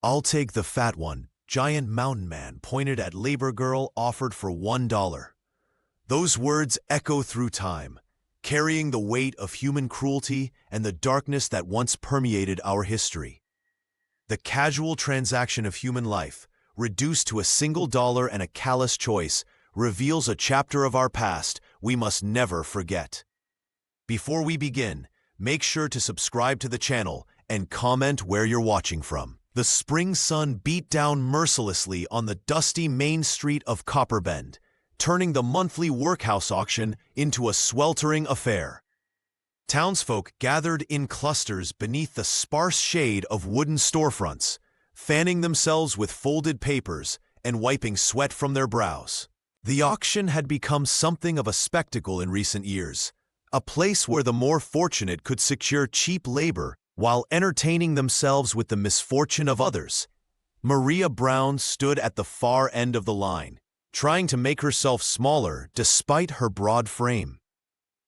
"I'll take the fat one," giant mountain man pointed at labor girl offered for $1. Those words echo through time, carrying the weight of human cruelty and the darkness that once permeated our history. The casual transaction of human life, reduced to a single dollar and a callous choice, reveals a chapter of our past we must never forget. Before we begin, make sure to subscribe to the channel and comment where you're watching from. The spring sun beat down mercilessly on the dusty main street of Copperbend, turning the monthly workhouse auction into a sweltering affair. Townsfolk gathered in clusters beneath the sparse shade of wooden storefronts, fanning themselves with folded papers and wiping sweat from their brows. The auction had become something of a spectacle in recent years, a place where the more fortunate could secure cheap labor while entertaining themselves with the misfortune of others. Maria Brown stood at the far end of the line, trying to make herself smaller despite her broad frame.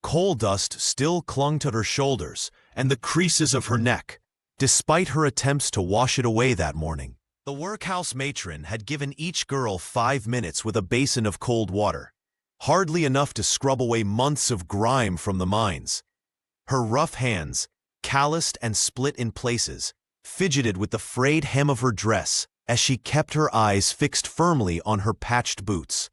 Coal dust still clung to her shoulders and the creases of her neck, despite her attempts to wash it away that morning. The workhouse matron had given each girl 5 minutes with a basin of cold water, hardly enough to scrub away months of grime from the mines. Her rough hands, calloused and split in places, fidgeted with the frayed hem of her dress as she kept her eyes fixed firmly on her patched boots.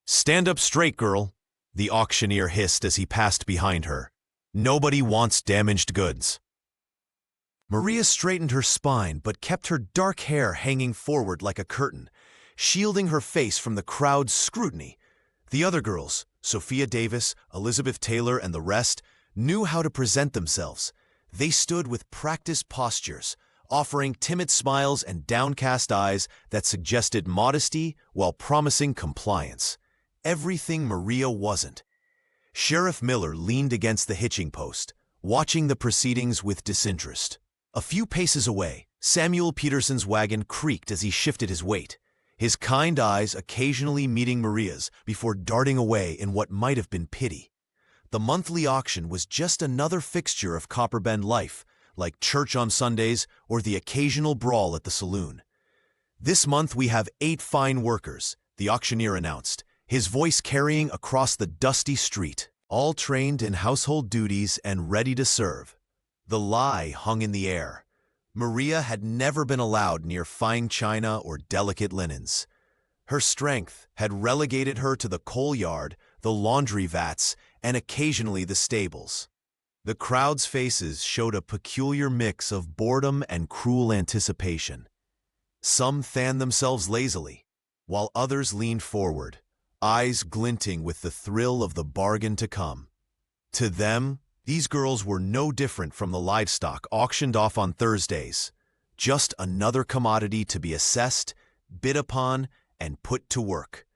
"Stand up straight, girl," the auctioneer hissed as he passed behind her. "Nobody wants damaged goods." Maria straightened her spine but kept her dark hair hanging forward like a curtain, shielding her face from the crowd's scrutiny. The other girls, Sophia Davis, Elizabeth Taylor, and the rest, knew how to present themselves. They stood with practiced postures, offering timid smiles and downcast eyes that suggested modesty while promising compliance. Everything Maria wasn't. Sheriff Miller leaned against the hitching post, watching the proceedings with disinterest. A few paces away, Samuel Peterson's wagon creaked as he shifted his weight, his kind eyes occasionally meeting Maria's before darting away in what might have been pity. The monthly auction was just another fixture of Copperbend life, like church on Sundays or the occasional brawl at the saloon. "This month we have 8 fine workers," the auctioneer announced, his voice carrying across the dusty street, "all trained in household duties and ready to serve." The lie hung in the air. Maria had never been allowed near fine china or delicate linens. Her strength had relegated her to the coal yard, the laundry vats, and occasionally the stables. The crowd's faces showed a peculiar mix of boredom and cruel anticipation. Some fanned themselves lazily, while others leaned forward, eyes glinting with the thrill of the bargain to come. To them, these girls were no different from the livestock auctioned off on Thursdays, just another commodity to be assessed, bid upon, and put to work.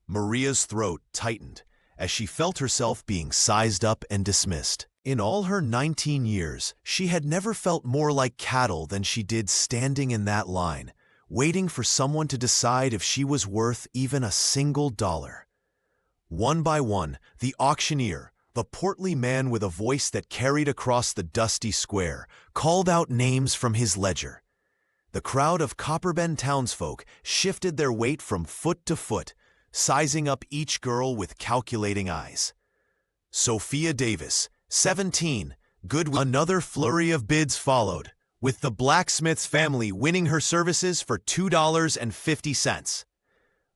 Maria's throat tightened as she felt herself being sized up and dismissed. In all her 19 years, she had never felt more like cattle than she did standing in that line, waiting for someone to decide if she was worth even a single dollar. One by one, the auctioneer, the portly man with a voice that carried across the dusty square, called out names from his ledger. The crowd of Copperbend townsfolk shifted their weight from foot to foot, sizing up each girl with calculating eyes. Sophia Davis, 17, Goodwill. Another flurry of bids followed, with the blacksmith's family winning her services for $2.50.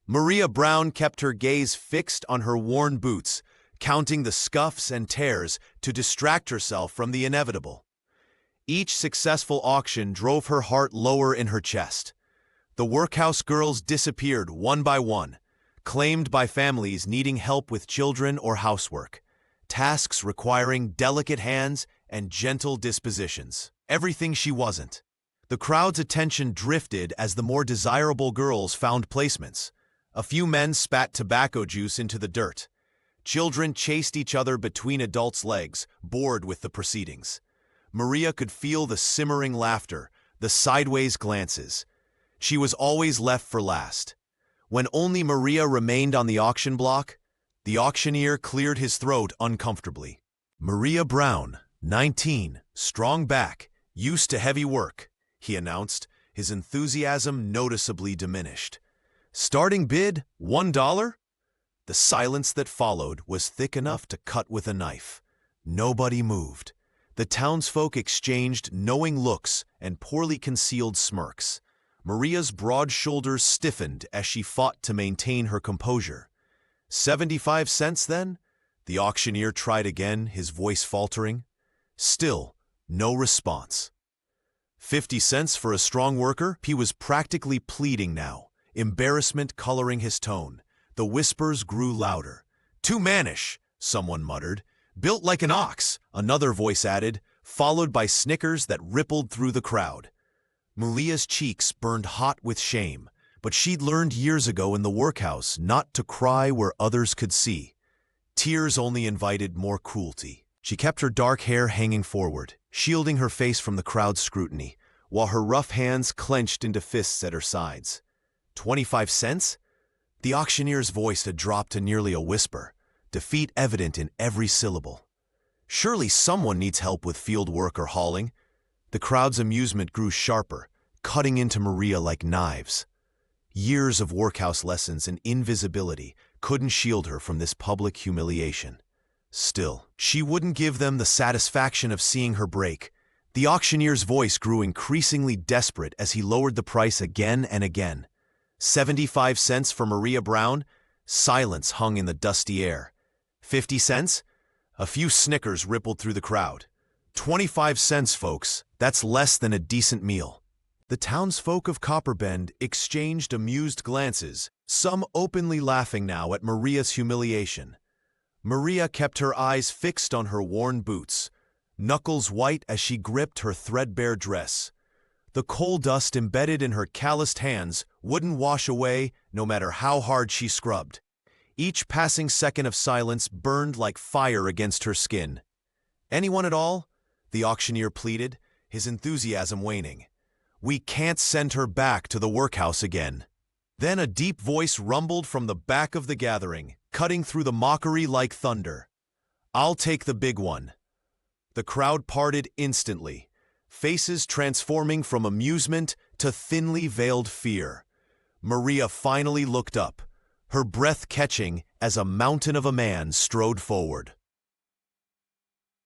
Maria Brown kept her gaze fixed on her worn boots, counting the scuffs and tears to distract herself from the inevitable. Each successful auction drove her heart lower in her chest. The workhouse girls disappeared one by one, claimed by families needing help with children or housework, tasks requiring delicate hands and gentle dispositions. Everything she wasn't. The crowd's attention drifted as the more desirable girls found placements. A few men spat tobacco juice into the dirt. Children chased each other between adults' legs, bored with the proceedings. Maria could feel the simmering laughter, the sideways glances. She was always left for last. When only Maria remained on the auction block, the auctioneer cleared his throat uncomfortably. "Maria Brown, 19, strong back, used to heavy work," he announced, his enthusiasm noticeably diminished. Starting bid, $1? The silence that followed was thick enough to cut with a knife. Nobody moved. The townsfolk exchanged knowing looks and poorly concealed smirks. Maria's broad shoulders stiffened as she fought to maintain her composure. 75 cents, then? The auctioneer tried again, his voice faltering. Still, no response. 50 cents for a strong worker? He was practically pleading now, embarrassment coloring his tone. The whispers grew louder. Too mannish, someone muttered. Built like an ox, another voice added, followed by snickers that rippled through the crowd. Maria's cheeks burned hot with shame, but she'd learned years ago in the workhouse not to cry where others could see. Tears only invited more cruelty. She kept her dark hair hanging forward, shielding her face from the crowd's scrutiny, while her rough hands clenched into fists at her sides. 25 cents? The auctioneer's voice had dropped to nearly a whisper, defeat evident in every syllable. Surely someone needs help with field work or hauling. The crowd's amusement grew sharper, cutting into Maria like knives. Years of workhouse lessons and invisibility couldn't shield her from this public humiliation. Still, she wouldn't give them the satisfaction of seeing her break. The auctioneer's voice grew increasingly desperate as he lowered the price again and again. 75 cents for Maria Brown? Silence hung in the dusty air. 50 cents? A few snickers rippled through the crowd. 25 cents, folks. That's less than a decent meal. The townsfolk of Copperbend exchanged amused glances, some openly laughing now at Maria's humiliation. Maria kept her eyes fixed on her worn boots, knuckles white as she gripped her threadbare dress. The coal dust embedded in her calloused hands wouldn't wash away no matter how hard she scrubbed. Each passing second of silence burned like fire against her skin. Anyone at all? The auctioneer pleaded, his enthusiasm waning. We can't send her back to the workhouse again. Then a deep voice rumbled from the back of the gathering, cutting through the mockery like thunder. I'll take the big one. The crowd parted instantly, faces transforming from amusement to thinly veiled fear. Maria finally looked up, her breath catching as a mountain of a man strode forward.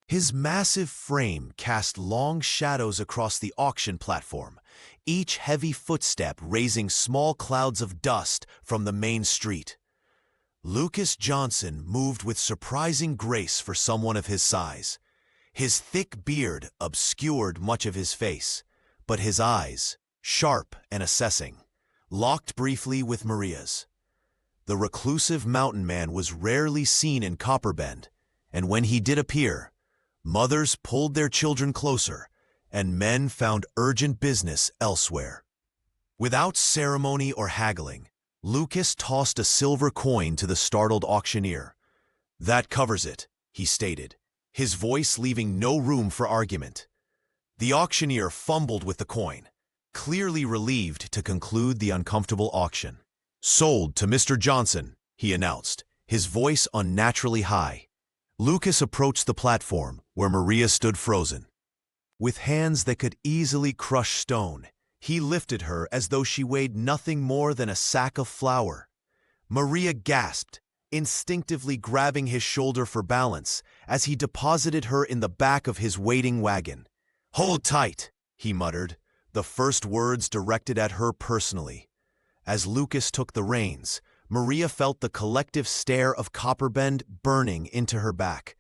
His massive frame cast long shadows across the auction platform, each heavy footstep raising small clouds of dust from the main street. Lucas Johnson moved with surprising grace for someone of his size. His thick beard obscured much of his face, but his eyes, sharp and assessing, locked briefly with Maria's. The reclusive mountain man was rarely seen in Copperbend, and when he did appear, mothers pulled their children closer, and men found urgent business elsewhere. Without ceremony or haggling, Lucas tossed a silver coin to the startled auctioneer. That covers it, he stated, his voice leaving no room for argument. The auctioneer fumbled with the coin, clearly relieved to conclude the uncomfortable auction. Sold to Mr. Johnson, he announced, his voice unnaturally high. Lucas approached the platform where Maria stood frozen. With hands that could easily crush stone, he lifted her as though she weighed nothing more than a sack of flour. Maria gasped, instinctively grabbing his shoulder for balance as he deposited her in the back of his waiting wagon. Hold tight, he muttered, the first words directed at her personally. As Lucas took the reins, Maria felt the collective stare of Copperbend burning into her back.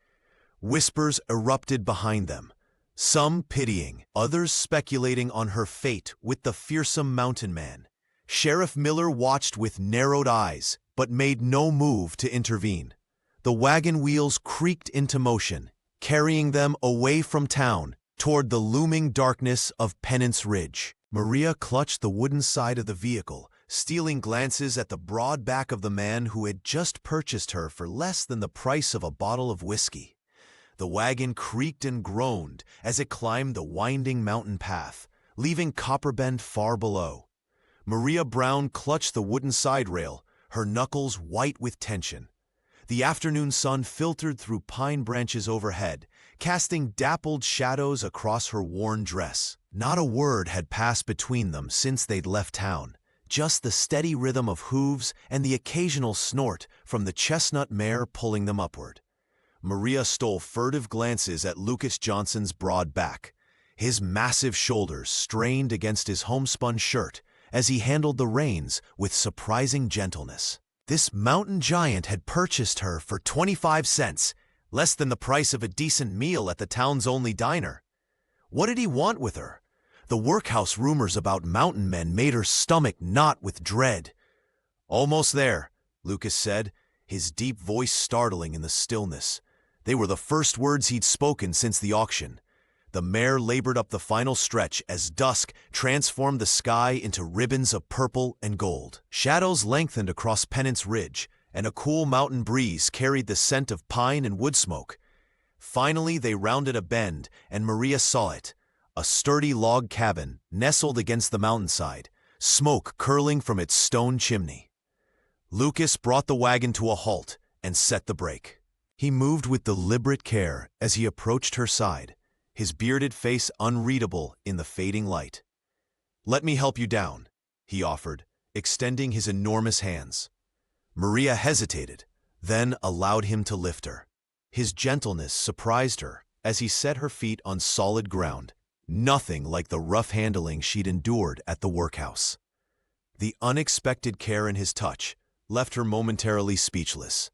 Whispers erupted behind them, some pitying, others speculating on her fate with the fearsome mountain man. Sheriff Miller watched with narrowed eyes, but made no move to intervene. The wagon wheels creaked into motion, carrying them away from town toward the looming darkness of Penance Ridge. Maria clutched the wooden side of the vehicle, stealing glances at the broad back of the man who had just purchased her for less than the price of a bottle of whiskey. The wagon creaked and groaned as it climbed the winding mountain path, leaving Copperbend far below. Maria Brown clutched the wooden side rail, her knuckles white with tension. The afternoon sun filtered through pine branches overhead, casting dappled shadows across her worn dress. Not a word had passed between them since they'd left town, just the steady rhythm of hooves and the occasional snort from the chestnut mare pulling them upward. Maria stole furtive glances at Lucas Johnson's broad back, his massive shoulders strained against his homespun shirt as he handled the reins with surprising gentleness. This mountain giant had purchased her for 25 cents, less than the price of a decent meal at the town's only diner. What did he want with her? The workhouse rumors about mountain men made her stomach knot with dread. "Almost there," Lucas said, his deep voice startling in the stillness. They were the first words he'd spoken since the auction. The mare labored up the final stretch as dusk transformed the sky into ribbons of purple and gold. Shadows lengthened across Pennant's Ridge, and a cool mountain breeze carried the scent of pine and wood smoke. Finally, they rounded a bend, and Maria saw it. A sturdy log cabin nestled against the mountainside, smoke curling from its stone chimney. Lucas brought the wagon to a halt and set the brake. He moved with deliberate care as he approached her side, his bearded face unreadable in the fading light. "Let me help you down," he offered, extending his enormous hands. Maria hesitated, then allowed him to lift her. His gentleness surprised her as he set her feet on solid ground, nothing like the rough handling she'd endured at the workhouse. The unexpected care in his touch left her momentarily speechless.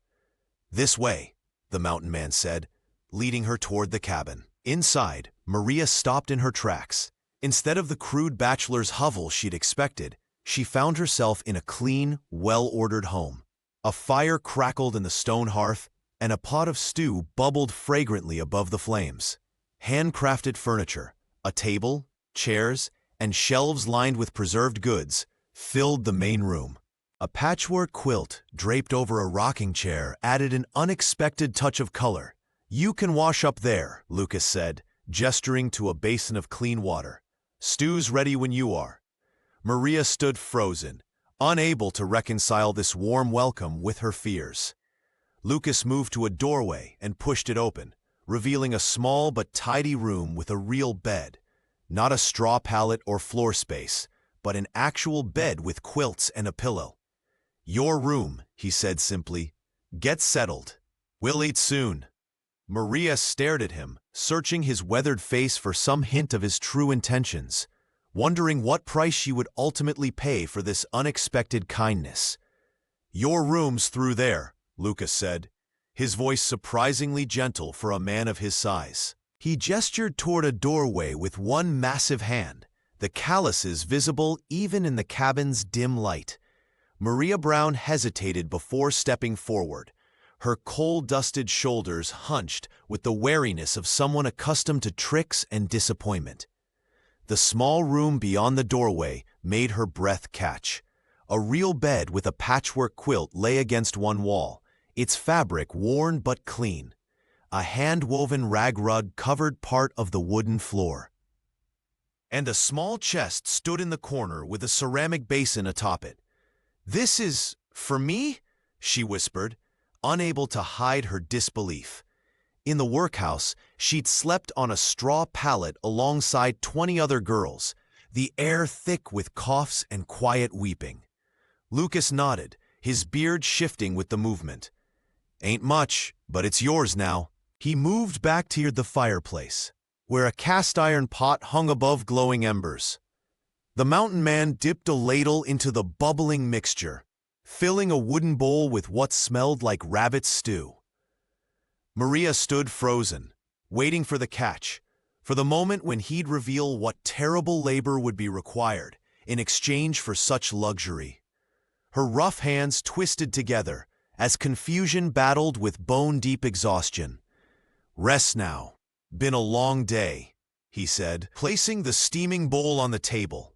"This way," the mountain man said, leading her toward the cabin. Inside, Maria stopped in her tracks. Instead of the crude bachelor's hovel she'd expected, she found herself in a clean, well-ordered home. A fire crackled in the stone hearth, and a pot of stew bubbled fragrantly above the flames. Handcrafted furniture, a table, chairs, and shelves lined with preserved goods filled the main room. A patchwork quilt draped over a rocking chair added an unexpected touch of color. "You can wash up there," Lucas said, gesturing to a basin of clean water. "Stew's ready when you are." Maria stood frozen, unable to reconcile this warm welcome with her fears. Lucas moved to a doorway and pushed it open, revealing a small but tidy room with a real bed. Not a straw pallet or floor space, but an actual bed with quilts and a pillow. "Your room," he said simply. "Get settled. We'll eat soon." Maria stared at him, searching his weathered face for some hint of his true intentions, wondering what price she would ultimately pay for this unexpected kindness. "Your room's through there," Lucas said, his voice surprisingly gentle for a man of his size. He gestured toward a doorway with one massive hand, the calluses visible even in the cabin's dim light. Maria Brown hesitated before stepping forward, her coal-dusted shoulders hunched with the wariness of someone accustomed to tricks and disappointment. The small room beyond the doorway made her breath catch. A real bed with a patchwork quilt lay against one wall, its fabric worn but clean. A hand-woven rag rug covered part of the wooden floor. And a small chest stood in the corner with a ceramic basin atop it. "This is for me?" she whispered, unable to hide her disbelief. In the workhouse, she'd slept on a straw pallet alongside 20 other girls, the air thick with coughs and quiet weeping. Lucas nodded, his beard shifting with the movement. "Ain't much, but it's yours now." He moved back toward the fireplace, where a cast-iron pot hung above glowing embers. The mountain man dipped a ladle into the bubbling mixture, filling a wooden bowl with what smelled like rabbit stew. Maria stood frozen, waiting for the catch, for the moment when he'd reveal what terrible labor would be required in exchange for such luxury. Her rough hands twisted together as confusion battled with bone-deep exhaustion. "Rest now. Been a long day," he said, placing the steaming bowl on the table.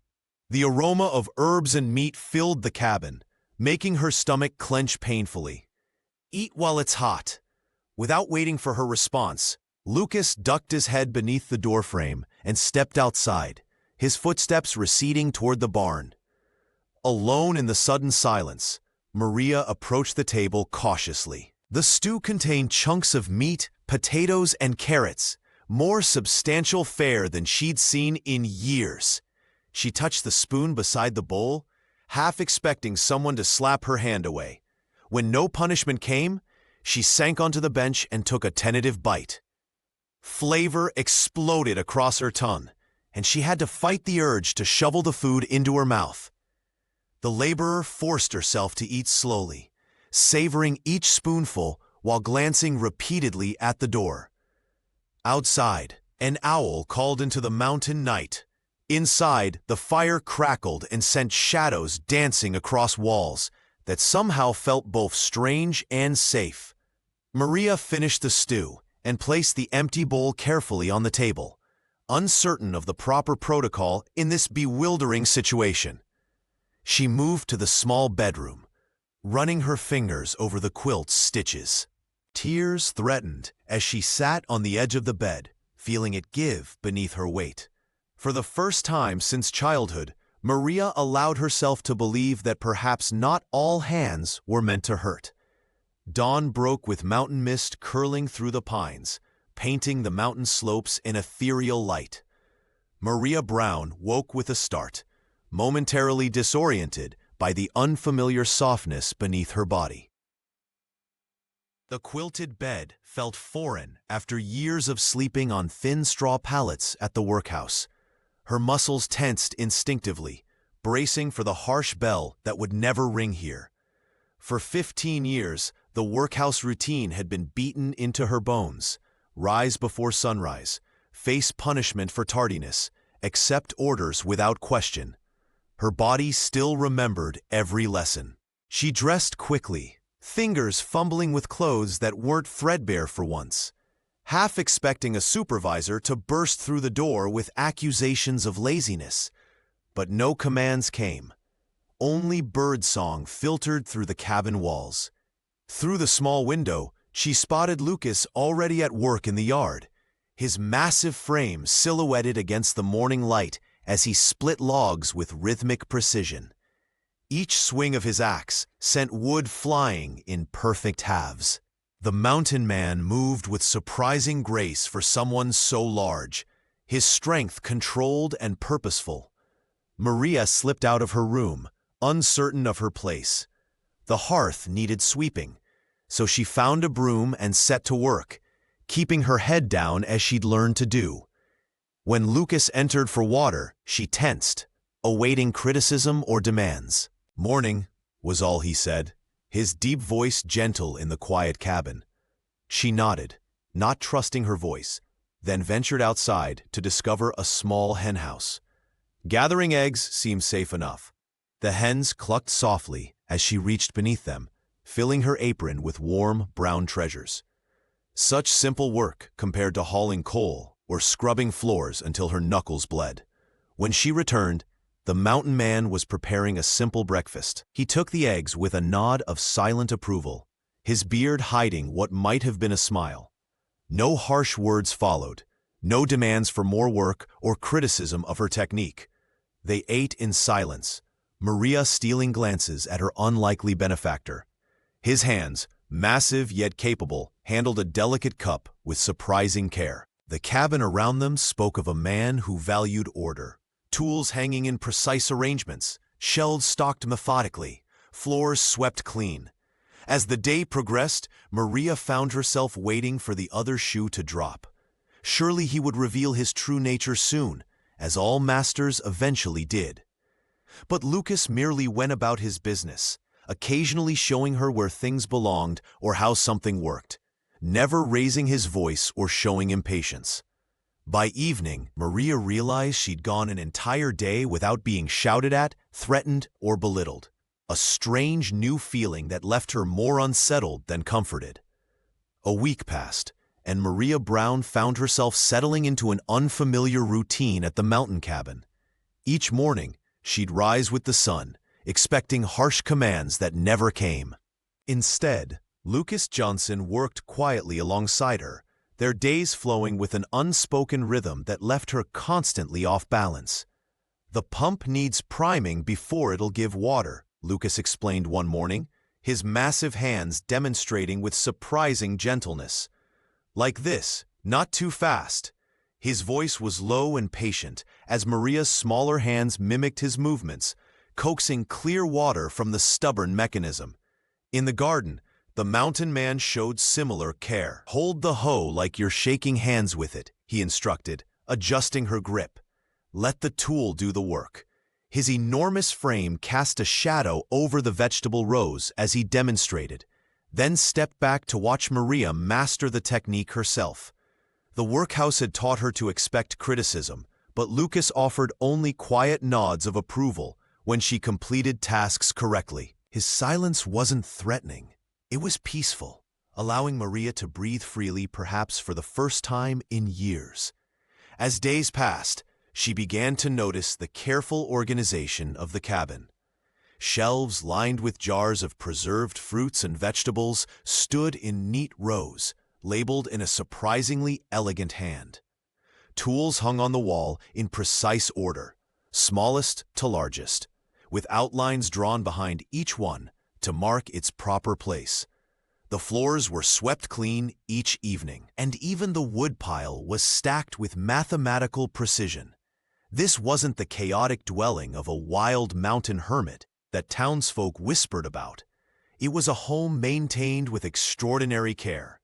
The aroma of herbs and meat filled the cabin, making her stomach clench painfully. "Eat while it's hot." Without waiting for her response, Lucas ducked his head beneath the doorframe and stepped outside, his footsteps receding toward the barn. Alone in the sudden silence, Maria approached the table cautiously. The stew contained chunks of meat, potatoes, and carrots, more substantial fare than she'd seen in years. She touched the spoon beside the bowl, half expecting someone to slap her hand away. When no punishment came, she sank onto the bench and took a tentative bite. Flavor exploded across her tongue, and she had to fight the urge to shovel the food into her mouth. The laborer forced herself to eat slowly, savoring each spoonful while glancing repeatedly at the door. Outside, an owl called into the mountain night. Inside, the fire crackled and sent shadows dancing across walls that somehow felt both strange and safe. Maria finished the stew and placed the empty bowl carefully on the table, uncertain of the proper protocol in this bewildering situation. She moved to the small bedroom, running her fingers over the quilt's stitches. Tears threatened as she sat on the edge of the bed, feeling it give beneath her weight. For the first time since childhood, Maria allowed herself to believe that perhaps not all hands were meant to hurt. Dawn broke with mountain mist curling through the pines, painting the mountain slopes in ethereal light. Maria Brown woke with a start, momentarily disoriented by the unfamiliar softness beneath her body. The quilted bed felt foreign after years of sleeping on thin straw pallets at the workhouse. Her muscles tensed instinctively, bracing for the harsh bell that would never ring here. For 15 years, the workhouse routine had been beaten into her bones. Rise before sunrise, face punishment for tardiness, accept orders without question. Her body still remembered every lesson. She dressed quickly, fingers fumbling with clothes that weren't threadbare for once, half expecting a supervisor to burst through the door with accusations of laziness. But no commands came. Only birdsong filtered through the cabin walls. Through the small window, she spotted Lucas already at work in the yard, his massive frame silhouetted against the morning light as he split logs with rhythmic precision. Each swing of his axe sent wood flying in perfect halves. The mountain man moved with surprising grace for someone so large, his strength controlled and purposeful. Maria slipped out of her room, uncertain of her place. The hearth needed sweeping, so she found a broom and set to work, keeping her head down as she'd learned to do. When Lucas entered for water, she tensed, awaiting criticism or demands. "Morning," was all he said, his deep voice gentle in the quiet cabin. She nodded, not trusting her voice, then ventured outside to discover a small henhouse. Gathering eggs seemed safe enough. The hens clucked softly as she reached beneath them, filling her apron with warm, brown treasures. Such simple work compared to hauling coal or scrubbing floors until her knuckles bled. When she returned, the mountain man was preparing a simple breakfast. He took the eggs with a nod of silent approval, his beard hiding what might have been a smile. No harsh words followed, no demands for more work or criticism of her technique. They ate in silence, Maria stealing glances at her unlikely benefactor. His hands, massive yet capable, handled a delicate cup with surprising care. The cabin around them spoke of a man who valued order. Tools hanging in precise arrangements, shelves stocked methodically, floors swept clean. As the day progressed, Maria found herself waiting for the other shoe to drop. Surely he would reveal his true nature soon, as all masters eventually did. But Lucas merely went about his business, occasionally showing her where things belonged or how something worked, never raising his voice or showing impatience. By evening, Maria realized she'd gone an entire day without being shouted at, threatened, or belittled. A strange new feeling that left her more unsettled than comforted. A week passed, and Maria Brown found herself settling into an unfamiliar routine at the mountain cabin. Each morning, she'd rise with the sun, expecting harsh commands that never came. Instead, Lucas Johnson worked quietly alongside her, their days flowing with an unspoken rhythm that left her constantly off balance. "The pump needs priming before it'll give water," Lucas explained one morning, his massive hands demonstrating with surprising gentleness. "Like this, not too fast." His voice was low and patient as Maria's smaller hands mimicked his movements, coaxing clear water from the stubborn mechanism. In the garden, the mountain man showed similar care. "Hold the hoe like you're shaking hands with it," he instructed, adjusting her grip. "Let the tool do the work." His enormous frame cast a shadow over the vegetable rows as he demonstrated, then stepped back to watch Maria master the technique herself. The workhouse had taught her to expect criticism, but Lucas offered only quiet nods of approval when she completed tasks correctly. His silence wasn't threatening. It was peaceful, allowing Maria to breathe freely perhaps for the first time in years. As days passed, she began to notice the careful organization of the cabin. Shelves lined with jars of preserved fruits and vegetables stood in neat rows, labeled in a surprisingly elegant hand. Tools hung on the wall in precise order, smallest to largest, with outlines drawn behind each one to mark its proper place. The floors were swept clean each evening, and even the woodpile was stacked with mathematical precision. This wasn't the chaotic dwelling of a wild mountain hermit that townsfolk whispered about. It was a home maintained with extraordinary care.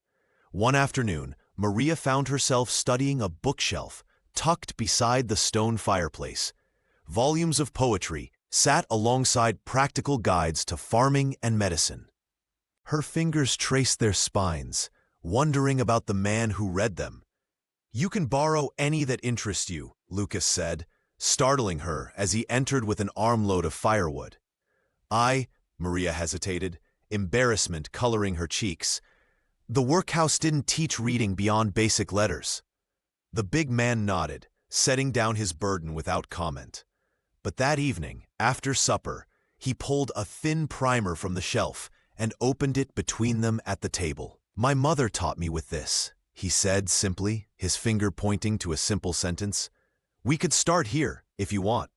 One afternoon, Maria found herself studying a bookshelf tucked beside the stone fireplace. Volumes of poetry sat alongside practical guides to farming and medicine. Her fingers traced their spines, wondering about the man who read them. "You can borrow any that interest you," Lucas said, startling her as he entered with an armload of firewood. Maria hesitated, embarrassment coloring her cheeks. "The workhouse didn't teach reading beyond basic letters." The big man nodded, setting down his burden without comment. But that evening, after supper, he pulled a thin primer from the shelf and opened it between them at the table. "My mother taught me with this," he said simply, his finger pointing to a simple sentence. "We could start here, if you want."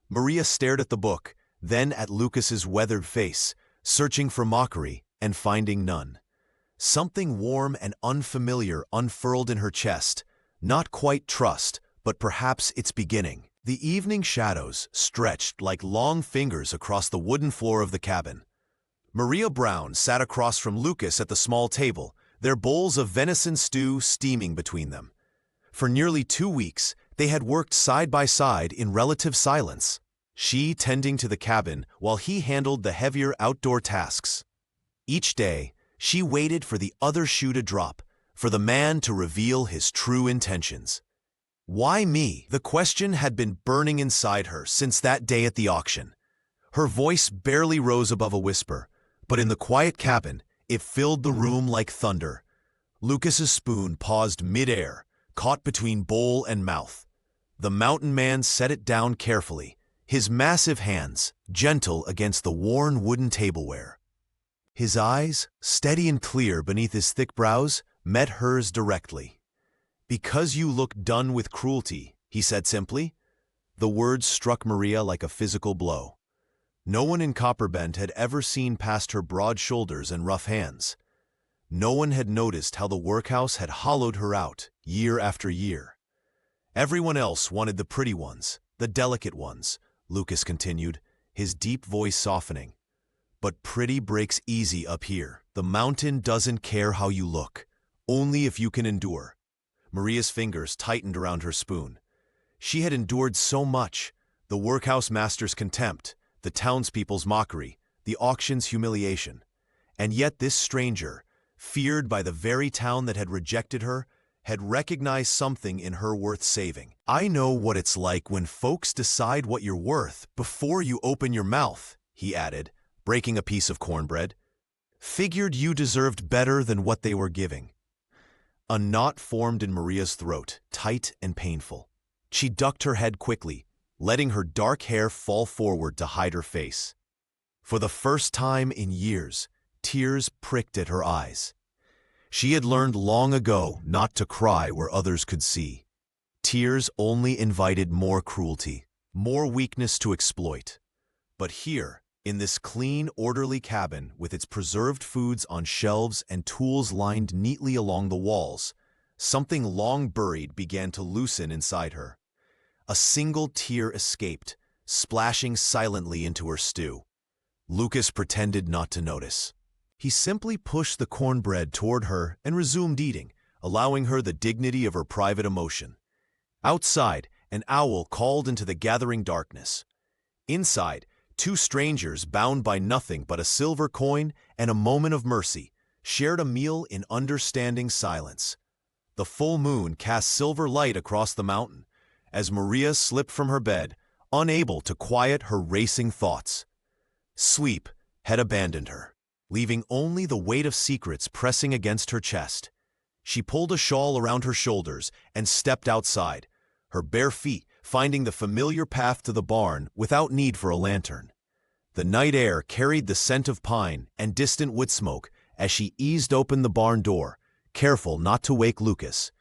Maria stared at the book, then at Lucas's weathered face, searching for mockery and finding none. Something warm and unfamiliar unfurled in her chest, not quite trust, but perhaps its beginning. The evening shadows stretched like long fingers across the wooden floor of the cabin. Maria Brown sat across from Lucas at the small table, their bowls of venison stew steaming between them. For nearly 2 weeks, they had worked side by side in relative silence, she tending to the cabin while he handled the heavier outdoor tasks. Each day, she waited for the other shoe to drop, for the man to reveal his true intentions. "Why me?" The question had been burning inside her since that day at the auction. Her voice barely rose above a whisper, but in the quiet cabin, it filled the room like thunder. Lucas's spoon paused mid-air, caught between bowl and mouth. The mountain man set it down carefully, his massive hands gentle against the worn wooden tableware. His eyes, steady and clear beneath his thick brows, met hers directly. "Because you look done with cruelty," he said simply. The words struck Maria like a physical blow. No one in Copperbend had ever seen past her broad shoulders and rough hands. No one had noticed how the workhouse had hollowed her out year after year. "Everyone else wanted the pretty ones, the delicate ones," Lucas continued, his deep voice softening. "But pretty breaks easy up here. The mountain doesn't care how you look, only if you can endure." Maria's fingers tightened around her spoon. She had endured so much: the workhouse master's contempt, the townspeople's mockery, the auction's humiliation. And yet this stranger, feared by the very town that had rejected her, had recognized something in her worth saving. "I know what it's like when folks decide what you're worth before you open your mouth," he added, breaking a piece of cornbread. "Figured you deserved better than what they were giving." A knot formed in Maria's throat, tight and painful. She ducked her head quickly, letting her dark hair fall forward to hide her face. For the first time in years, tears pricked at her eyes. She had learned long ago not to cry where others could see. Tears only invited more cruelty, more weakness to exploit. But here, In this clean, orderly cabin, with its preserved foods on shelves and tools lined neatly along the walls, something long buried began to loosen inside her. A single tear escaped, splashing silently into her stew. Lucas pretended not to notice. He simply pushed the cornbread toward her and resumed eating, allowing her the dignity of her private emotion. Outside, an owl called into the gathering darkness. Inside, two strangers bound by nothing but a silver coin and a moment of mercy shared a meal in understanding silence. The full moon cast silver light across the mountain as Maria slipped from her bed, unable to quiet her racing thoughts. Sleep had abandoned her, leaving only the weight of secrets pressing against her chest. She pulled a shawl around her shoulders and stepped outside, her bare feet finding the familiar path to the barn without need for a lantern. The night air carried the scent of pine and distant wood smoke as she eased open the barn door, careful not to wake Lucas.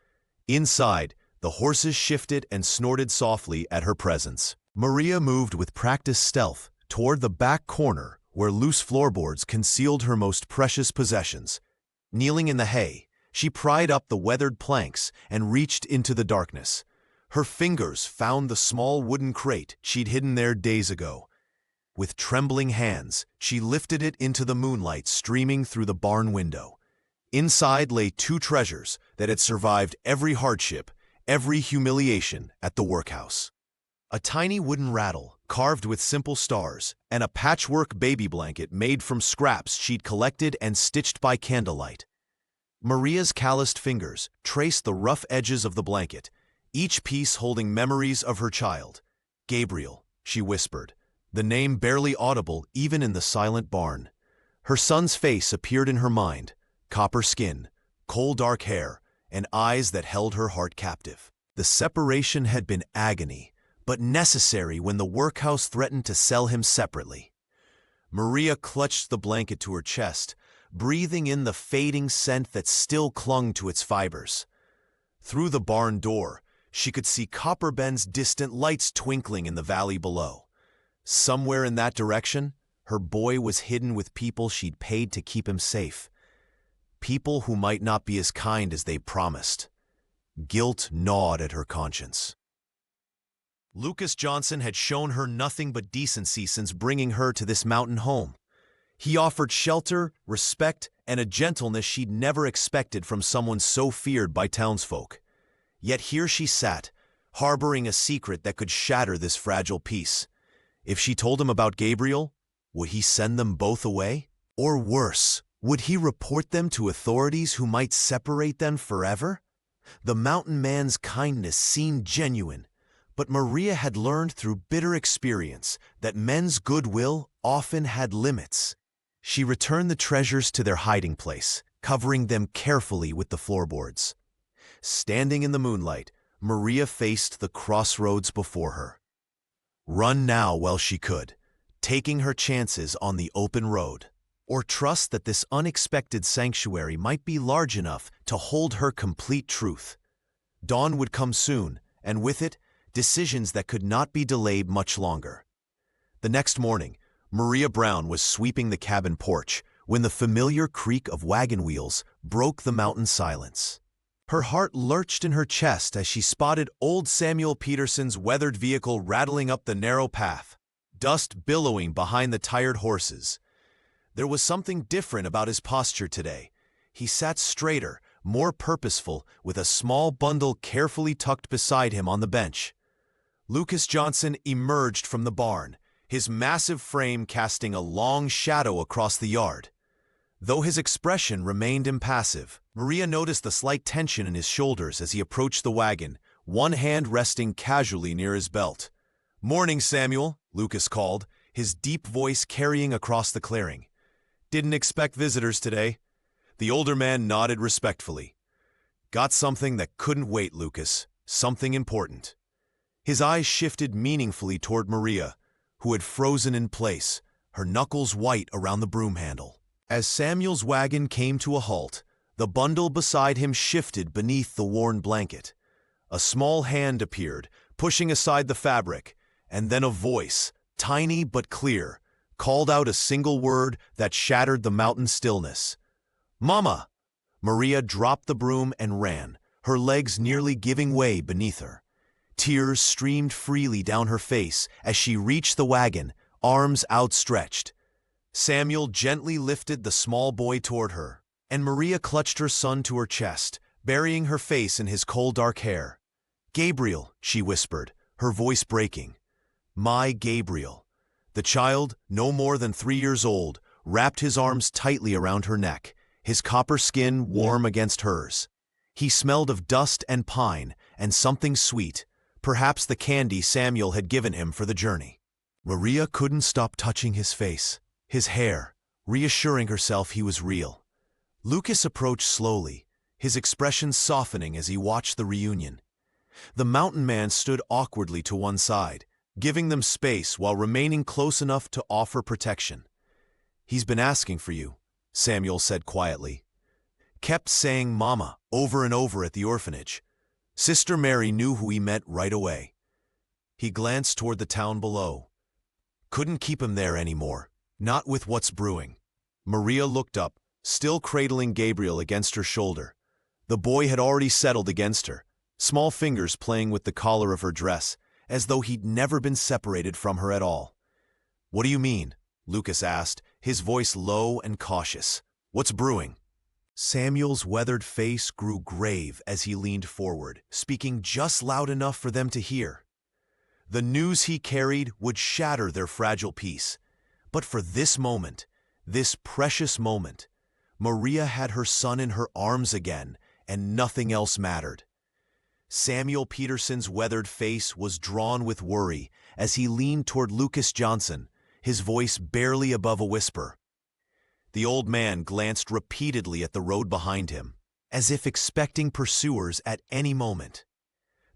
Inside, the horses shifted and snorted softly at her presence. Maria moved with practiced stealth toward the back corner where loose floorboards concealed her most precious possessions. Kneeling in the hay, she pried up the weathered planks and reached into the darkness. Her fingers found the small wooden crate she'd hidden there days ago. With trembling hands, she lifted it into the moonlight streaming through the barn window. Inside lay two treasures that had survived every hardship, every humiliation at the workhouse. A tiny wooden rattle, carved with simple stars, and a patchwork baby blanket made from scraps she'd collected and stitched by candlelight. Maria's calloused fingers traced the rough edges of the blanket, each piece holding memories of her child. "Gabriel," she whispered, the name barely audible even in the silent barn. Her son's face appeared in her mind, copper skin, coal dark hair, and eyes that held her heart captive. The separation had been agony, but necessary when the workhouse threatened to sell him separately. Maria clutched the blanket to her chest, breathing in the fading scent that still clung to its fibers. Through the barn door, she could see Copper Bend's distant lights twinkling in the valley below. Somewhere in that direction, her boy was hidden with people she'd paid to keep him safe. People who might not be as kind as they promised. Guilt gnawed at her conscience. Lucas Johnson had shown her nothing but decency since bringing her to this mountain home. He offered shelter, respect, and a gentleness she'd never expected from someone so feared by townsfolk. Yet here she sat, harboring a secret that could shatter this fragile peace. If she told him about Gabriel, would he send them both away? Or worse, would he report them to authorities who might separate them forever? The mountain man's kindness seemed genuine, but Maria had learned through bitter experience that men's goodwill often had limits. She returned the treasures to their hiding place, covering them carefully with the floorboards. Standing in the moonlight, Maria faced the crossroads before her. Run now while she could, taking her chances on the open road, or trust that this unexpected sanctuary might be large enough to hold her complete truth. Dawn would come soon, and with it, decisions that could not be delayed much longer. The next morning, Maria Brown was sweeping the cabin porch when the familiar creak of wagon wheels broke the mountain silence. Her heart lurched in her chest as she spotted old Samuel Peterson's weathered vehicle rattling up the narrow path, dust billowing behind the tired horses. There was something different about his posture today. He sat straighter, more purposeful, with a small bundle carefully tucked beside him on the bench. Lucas Johnson emerged from the barn, his massive frame casting a long shadow across the yard. Though his expression remained impassive, Maria noticed the slight tension in his shoulders as he approached the wagon, one hand resting casually near his belt. "Morning, Samuel," Lucas called, his deep voice carrying across the clearing. "Didn't expect visitors today." The older man nodded respectfully. "Got something that couldn't wait, Lucas. Something important." His eyes shifted meaningfully toward Maria, who had frozen in place, her knuckles white around the broom handle. As Samuel's wagon came to a halt, the bundle beside him shifted beneath the worn blanket. A small hand appeared, pushing aside the fabric, and then a voice, tiny but clear, called out a single word that shattered the mountain stillness. "Mama!" Maria dropped the broom and ran, her legs nearly giving way beneath her. Tears streamed freely down her face as she reached the wagon, arms outstretched. Samuel gently lifted the small boy toward her, and Maria clutched her son to her chest, burying her face in his cold dark hair. "Gabriel," she whispered, her voice breaking. "My Gabriel." The child, no more than 3 years old, wrapped his arms tightly around her neck, his copper skin warm against hers. He smelled of dust and pine and something sweet, perhaps the candy Samuel had given him for the journey. Maria couldn't stop touching his face, his hair, reassuring herself he was real. Lucas approached slowly, his expression softening as he watched the reunion. The mountain man stood awkwardly to one side, giving them space while remaining close enough to offer protection. "He's been asking for you," Samuel said quietly. "Kept saying Mama over and over at the orphanage. Sister Mary knew who he meant right away." He glanced toward the town below. "Couldn't keep him there anymore, not with what's brewing." Maria looked up, still cradling Gabriel against her shoulder. The boy had already settled against her, small fingers playing with the collar of her dress, as though he'd never been separated from her at all. "What do you mean?" Lucas asked, his voice low and cautious. "What's brewing?" Samuel's weathered face grew grave as he leaned forward, speaking just loud enough for them to hear. The news he carried would shatter their fragile peace. But for this moment, this precious moment, Maria had her son in her arms again, and nothing else mattered. Samuel Peterson's weathered face was drawn with worry as he leaned toward Lucas Johnson, his voice barely above a whisper. The old man glanced repeatedly at the road behind him, as if expecting pursuers at any moment.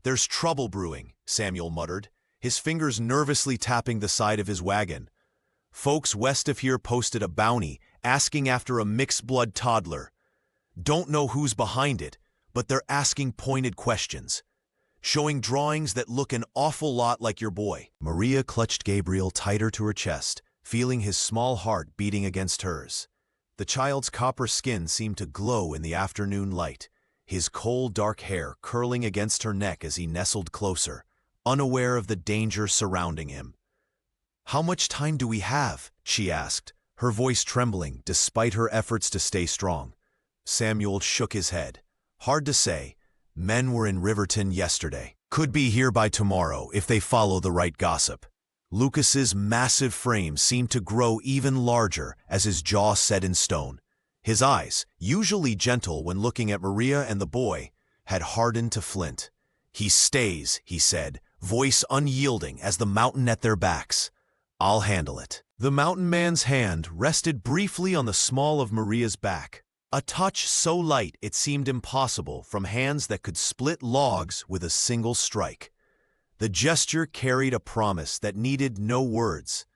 "There's trouble brewing," Samuel muttered, his fingers nervously tapping the side of his wagon. "Folks west of here posted a bounty asking after a mixed-blood toddler. Don't know who's behind it, but they're asking pointed questions, showing drawings that look an awful lot like your boy." Maria clutched Gabriel tighter to her chest, feeling his small heart beating against hers. The child's copper skin seemed to glow in the afternoon light, his cold dark hair curling against her neck as he nestled closer, unaware of the danger surrounding him. "How much time do we have?" she asked, her voice trembling despite her efforts to stay strong. Samuel shook his head. "Hard to say. Men were in Riverton yesterday. Could be here by tomorrow if they follow the right gossip." Lucas's massive frame seemed to grow even larger as his jaw set in stone. His eyes, usually gentle when looking at Maria and the boy, had hardened to flint. "He stays," he said, voice unyielding as the mountain at their backs. "I'll handle it." The mountain man's hand rested briefly on the small of Maria's back, a touch so light it seemed impossible from hands that could split logs with a single strike. The gesture carried a promise that needed no words.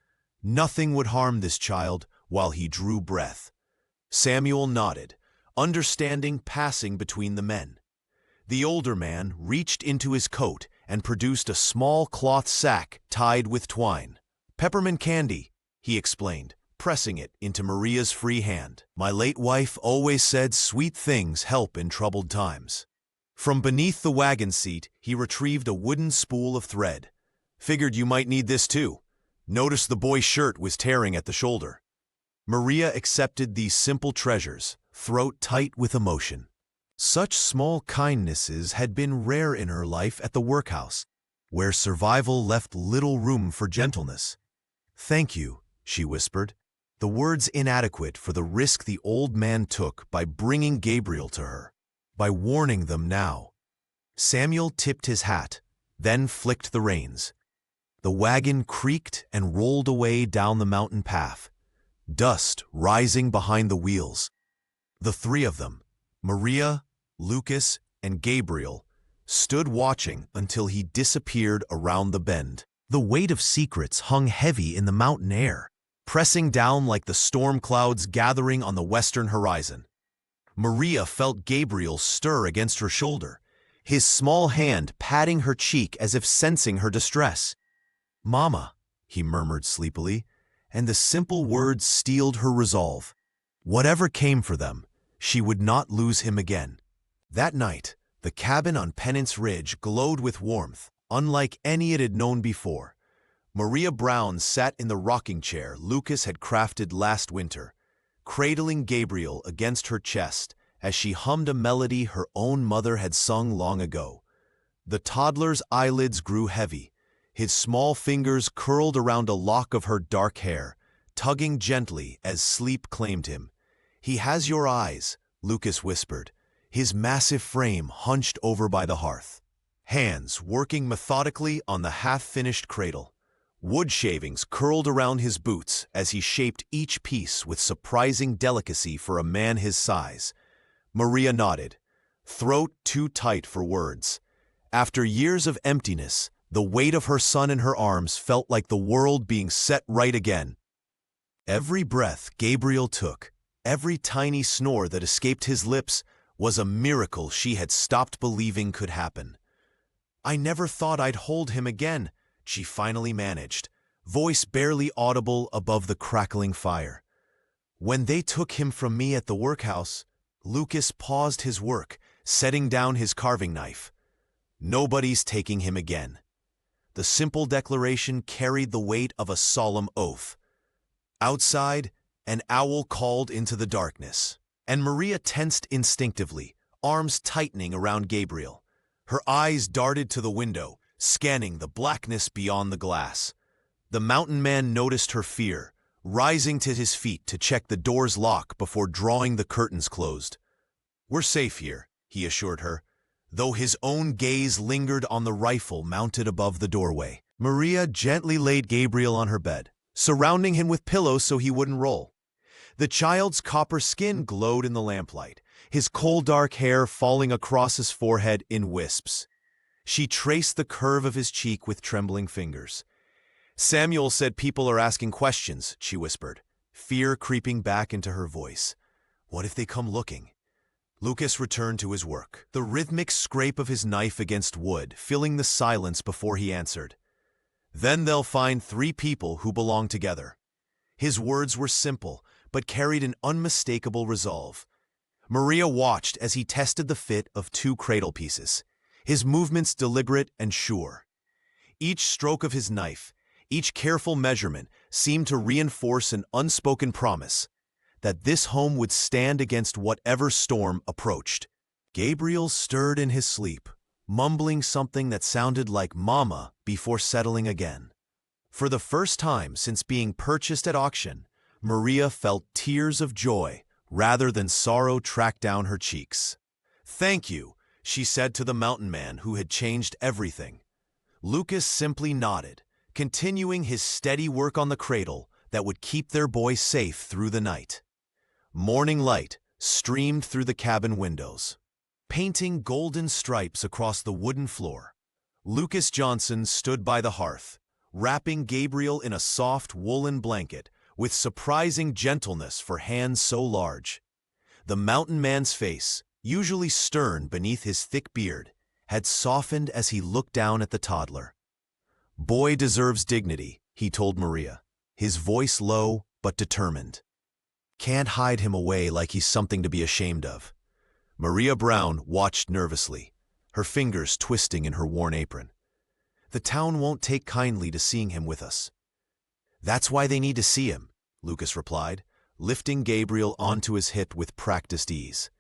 Nothing would harm this child while he drew breath. Samuel nodded, understanding passing between the men. The older man reached into his coat and produced a small cloth sack tied with twine. "Peppermint candy," he explained, pressing it into Maria's free hand. "My late wife always said sweet things help in troubled times." From beneath the wagon seat, he retrieved a wooden spool of thread. "Figured you might need this too. Noticed the boy's shirt was tearing at the shoulder." Maria accepted these simple treasures, throat tight with emotion. Such small kindnesses had been rare in her life at the workhouse, where survival left little room for gentleness. "Thank you," she whispered, the words inadequate for the risk the old man took by bringing Gabriel to her, by warning them now. Samuel tipped his hat, then flicked the reins. The wagon creaked and rolled away down the mountain path, dust rising behind the wheels. The three of them, Maria, Lucas, and Gabriel, stood watching until he disappeared around the bend. The weight of secrets hung heavy in the mountain air, pressing down like the storm clouds gathering on the western horizon. Maria felt Gabriel stir against her shoulder, his small hand patting her cheek as if sensing her distress. "Mama," he murmured sleepily, and the simple words steeled her resolve. Whatever came for them, she would not lose him again. That night, the cabin on Pennant's Ridge glowed with warmth, unlike any it had known before. Maria Brown sat in the rocking chair Lucas had crafted last winter, cradling Gabriel against her chest as she hummed a melody her own mother had sung long ago. The toddler's eyelids grew heavy. His small fingers curled around a lock of her dark hair, tugging gently as sleep claimed him. "He has your eyes," Lucas whispered, his massive frame hunched over by the hearth. Hands working methodically on the half-finished cradle. Wood shavings curled around his boots as he shaped each piece with surprising delicacy for a man his size. Maria nodded, throat too tight for words. After years of emptiness, the weight of her son in her arms felt like the world being set right again. Every breath Gabriel took, every tiny snore that escaped his lips, was a miracle she had stopped believing could happen. "I never thought I'd hold him again," she finally managed, voice barely audible above the crackling fire. "When they took him from me at the workhouse," Lucas paused his work, setting down his carving knife. "Nobody's taking him again." The simple declaration carried the weight of a solemn oath. Outside, an owl called into the darkness, and Maria tensed instinctively, arms tightening around Gabriel. Her eyes darted to the window, scanning the blackness beyond the glass. The mountain man noticed her fear, rising to his feet to check the door's lock before drawing the curtains closed. "We're safe here," he assured her, though his own gaze lingered on the rifle mounted above the doorway. Maria gently laid Gabriel on her bed, surrounding him with pillows so he wouldn't roll. The child's copper skin glowed in the lamplight, his coal dark hair falling across his forehead in wisps. She traced the curve of his cheek with trembling fingers. "Samuel said people are asking questions," she whispered, fear creeping back into her voice. "What if they come looking?" Lucas returned to his work, the rhythmic scrape of his knife against wood filling the silence before he answered. "Then they'll find 3 people who belong together." His words were simple, but carried an unmistakable resolve. Maria watched as he tested the fit of 2 cradle pieces, his movements deliberate and sure. Each stroke of his knife, each careful measurement seemed to reinforce an unspoken promise that this home would stand against whatever storm approached. Gabriel stirred in his sleep, mumbling something that sounded like "mama" before settling again. For the first time since being purchased at auction, Maria felt tears of joy rather than sorrow track down her cheeks. "Thank you," she said to the mountain man who had changed everything. Lucas simply nodded, continuing his steady work on the cradle that would keep their boy safe through the night. Morning light streamed through the cabin windows, painting golden stripes across the wooden floor. Lucas Johnson stood by the hearth, wrapping Gabriel in a soft woolen blanket with surprising gentleness for hands so large. The mountain man's face, usually stern beneath his thick beard, had softened as he looked down at the toddler. "Boy deserves dignity," he told Maria, his voice low but determined. "Can't hide him away like he's something to be ashamed of." Maria Brown watched nervously, her fingers twisting in her worn apron. "The town won't take kindly to seeing him with us." "That's why they need to see him," Lucas replied, lifting Gabriel onto his hip with practiced ease.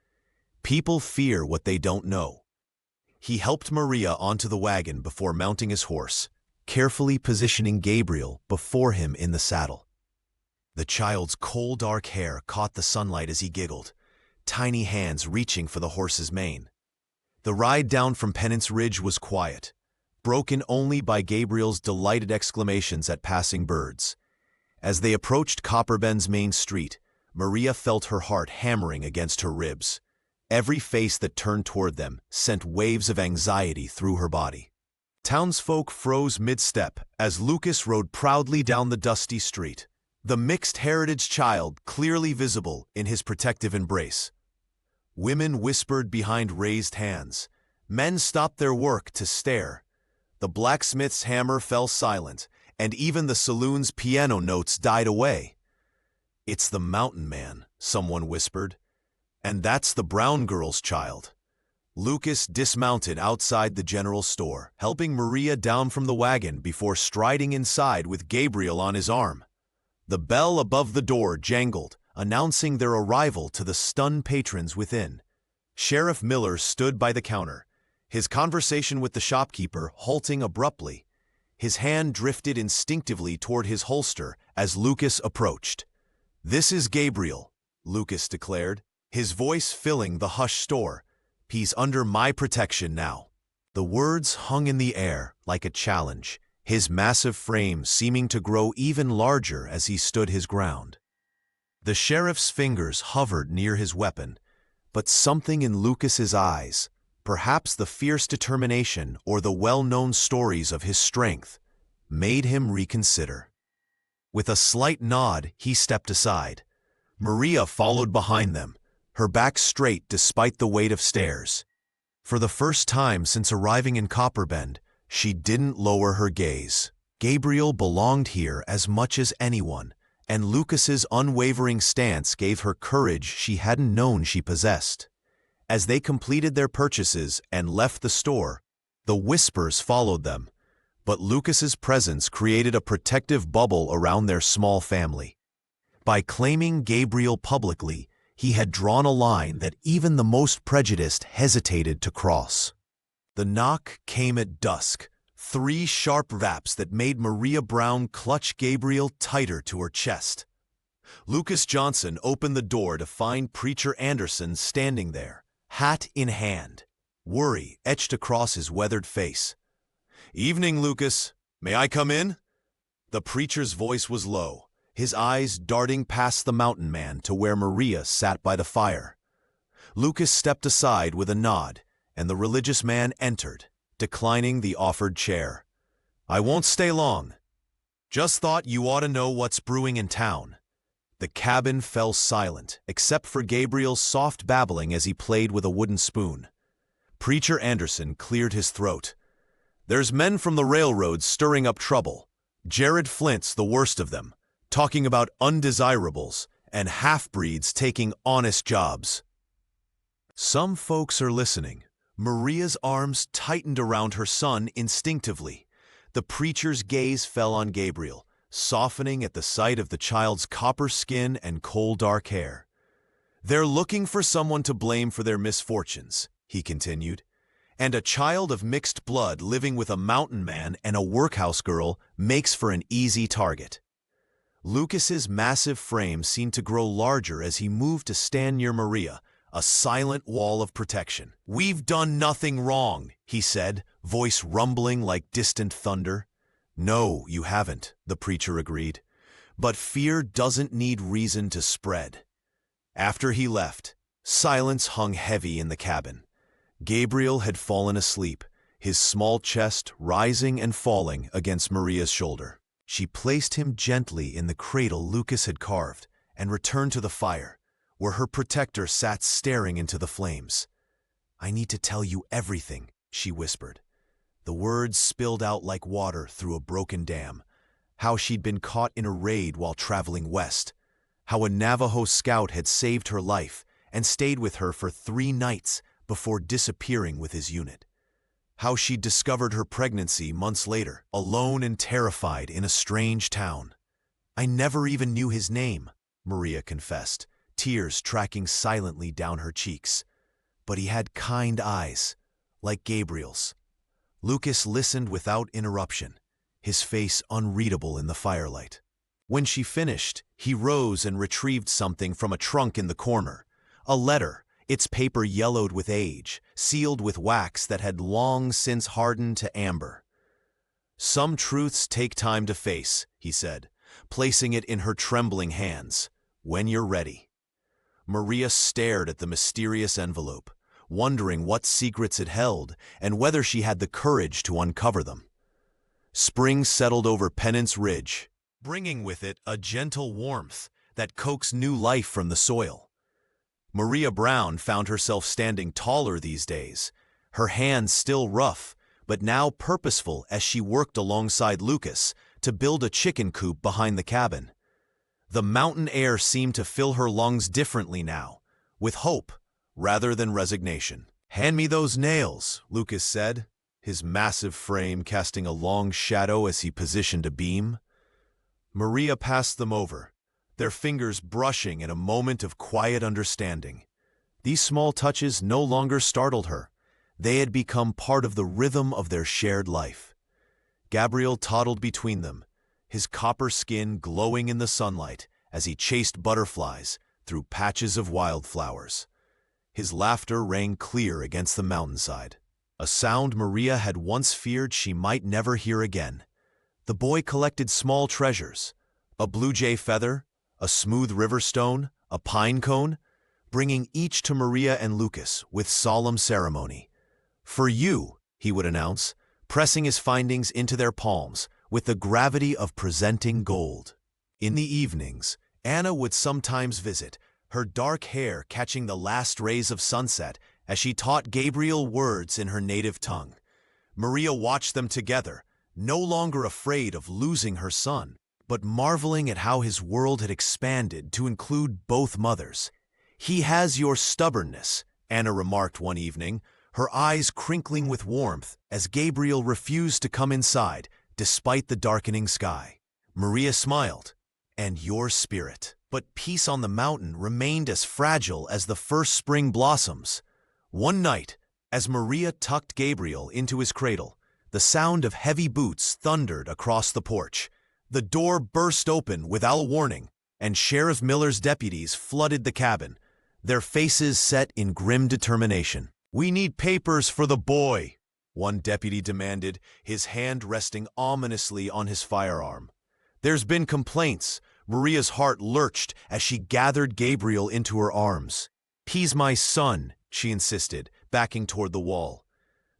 "People fear what they don't know." He helped Maria onto the wagon before mounting his horse, carefully positioning Gabriel before him in the saddle. The child's coal dark hair caught the sunlight as he giggled, tiny hands reaching for the horse's mane. The ride down from Pennant's Ridge was quiet, broken only by Gabriel's delighted exclamations at passing birds. As they approached Copperbend's main street, Maria felt her heart hammering against her ribs. Every face that turned toward them sent waves of anxiety through her body. Townsfolk froze mid-step as Lucas rode proudly down the dusty street, the mixed heritage child clearly visible in his protective embrace. Women whispered behind raised hands. Men stopped their work to stare. The blacksmith's hammer fell silent, and even the saloon's piano notes died away. "It's the mountain man," someone whispered. "And that's the brown girl's child." Lucas dismounted outside the general store, helping Maria down from the wagon before striding inside with Gabriel on his arm. The bell above the door jangled, announcing their arrival to the stunned patrons within. Sheriff Miller stood by the counter, his conversation with the shopkeeper halting abruptly. His hand drifted instinctively toward his holster as Lucas approached. "This is Gabriel," Lucas declared, his voice filling the hushed store. "He's under my protection now." The words hung in the air like a challenge, his massive frame seeming to grow even larger as he stood his ground. The sheriff's fingers hovered near his weapon, but something in Lucas's eyes, perhaps the fierce determination or the well-known stories of his strength, made him reconsider. With a slight nod, he stepped aside. Maria followed behind them, her back straight despite the weight of stairs. For the first time since arriving in Copperbend, she didn't lower her gaze. Gabriel belonged here as much as anyone, and Lucas's unwavering stance gave her courage she hadn't known she possessed. As they completed their purchases and left the store, the whispers followed them, but Lucas's presence created a protective bubble around their small family. By claiming Gabriel publicly, he had drawn a line that even the most prejudiced hesitated to cross. The knock came at dusk, 3 sharp raps that made Maria Brown clutch Gabriel tighter to her chest. Lucas Johnson opened the door to find Preacher Anderson standing there, hat in hand, worry etched across his weathered face. "Evening, Lucas. May I come in?" The preacher's voice was low, his eyes darting past the mountain man to where Maria sat by the fire. Lucas stepped aside with a nod, and the religious man entered, declining the offered chair. "I won't stay long. Just thought you ought to know what's brewing in town." The cabin fell silent, except for Gabriel's soft babbling as he played with a wooden spoon. Preacher Anderson cleared his throat. "There's men from the railroads stirring up trouble. Jared Flint's the worst of them, talking about undesirables and half-breeds taking honest jobs." Some folks are listening. Maria's arms tightened around her son instinctively. The preacher's gaze fell on Gabriel, softening at the sight of the child's copper skin and coal dark hair. "They're looking for someone to blame for their misfortunes," he continued. "And a child of mixed blood living with a mountain man and a workhouse girl makes for an easy target." Lucas's massive frame seemed to grow larger as he moved to stand near Maria, a silent wall of protection. "We've done nothing wrong," he said, voice rumbling like distant thunder. "No, you haven't," the preacher agreed. "But fear doesn't need reason to spread." After he left, silence hung heavy in the cabin. Gabriel had fallen asleep, his small chest rising and falling against Maria's shoulder. She placed him gently in the cradle Lucas had carved and returned to the fire, where her protector sat staring into the flames. "I need to tell you everything," she whispered. The words spilled out like water through a broken dam. How she'd been caught in a raid while traveling west. How a Navajo scout had saved her life and stayed with her for 3 nights before disappearing with his unit. How she'd discovered her pregnancy months later, alone and terrified in a strange town. "I never even knew his name," Maria confessed, tears tracking silently down her cheeks. "But he had kind eyes, like Gabriel's." Lucas listened without interruption, his face unreadable in the firelight. When she finished, he rose and retrieved something from a trunk in the corner. A letter, its paper yellowed with age, sealed with wax that had long since hardened to amber. "Some truths take time to face," he said, placing it in her trembling hands. "When you're ready." Maria stared at the mysterious envelope, wondering what secrets it held and whether she had the courage to uncover them. Spring settled over Pennant's Ridge, bringing with it a gentle warmth that coaxed new life from the soil. Maria Brown found herself standing taller these days, her hands still rough, but now purposeful as she worked alongside Lucas, to build a chicken coop behind the cabin. The mountain air seemed to fill her lungs differently now, with hope rather than resignation. "Hand me those nails," Lucas said, his massive frame casting a long shadow as he positioned a beam. Maria passed them over, their fingers brushing in a moment of quiet understanding. These small touches no longer startled her. They had become part of the rhythm of their shared life. Gabriel toddled between them, his copper skin glowing in the sunlight as he chased butterflies through patches of wildflowers. His laughter rang clear against the mountainside, a sound Maria had once feared she might never hear again. The boy collected small treasures, a blue jay feather, a smooth river stone, a pine cone, bringing each to Maria and Lucas with solemn ceremony. "For you," he would announce, pressing his findings into their palms with the gravity of presenting gold. In the evenings, Anna would sometimes visit, her dark hair catching the last rays of sunset as she taught Gabriel words in her native tongue. Maria watched them together, no longer afraid of losing her son, but marveling at how his world had expanded to include both mothers. "He has your stubbornness," Anna remarked one evening, her eyes crinkling with warmth as Gabriel refused to come inside despite the darkening sky. Maria smiled. "And your spirit." But peace on the mountain remained as fragile as the first spring blossoms. One night, as Maria tucked Gabriel into his cradle, the sound of heavy boots thundered across the porch. The door burst open without warning, and Sheriff Miller's deputies flooded the cabin, their faces set in grim determination. "We need papers for the boy," one deputy demanded, his hand resting ominously on his firearm. "There's been complaints." Maria's heart lurched as she gathered Gabriel into her arms. "He's my son," she insisted, backing toward the wall.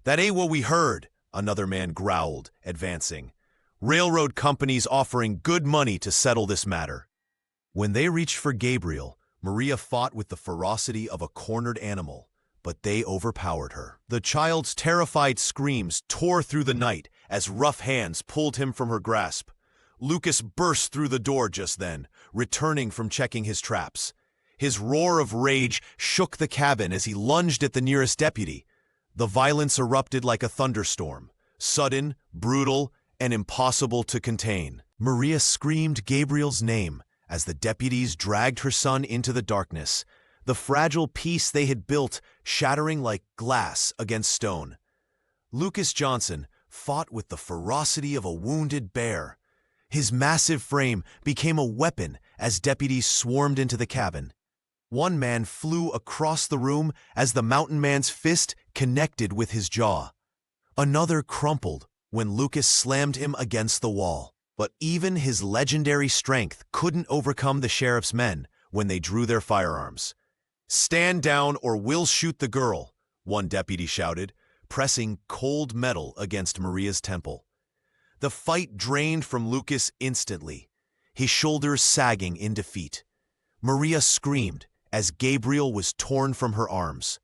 "That ain't what we heard," another man growled, advancing. "Railroad companies offering good money to settle this matter." When they reached for Gabriel, Maria fought with the ferocity of a cornered animal, but they overpowered her. The child's terrified screams tore through the night as rough hands pulled him from her grasp. Lucas burst through the door just then, returning from checking his traps. His roar of rage shook the cabin as he lunged at the nearest deputy. The violence erupted like a thunderstorm, sudden, brutal, and impossible to contain. Maria screamed Gabriel's name as the deputies dragged her son into the darkness, the fragile peace they had built shattering like glass against stone. Lucas Johnson fought with the ferocity of a wounded bear. His massive frame became a weapon as deputies swarmed into the cabin. One man flew across the room as the mountain man's fist connected with his jaw. Another crumpled when Lucas slammed him against the wall. But even his legendary strength couldn't overcome the sheriff's men when they drew their firearms. "Stand down or we'll shoot the girl," one deputy shouted, pressing cold metal against Maria's temple. The fight drained from Lucas instantly, his shoulders sagging in defeat. Maria screamed as Gabriel was torn from her arms.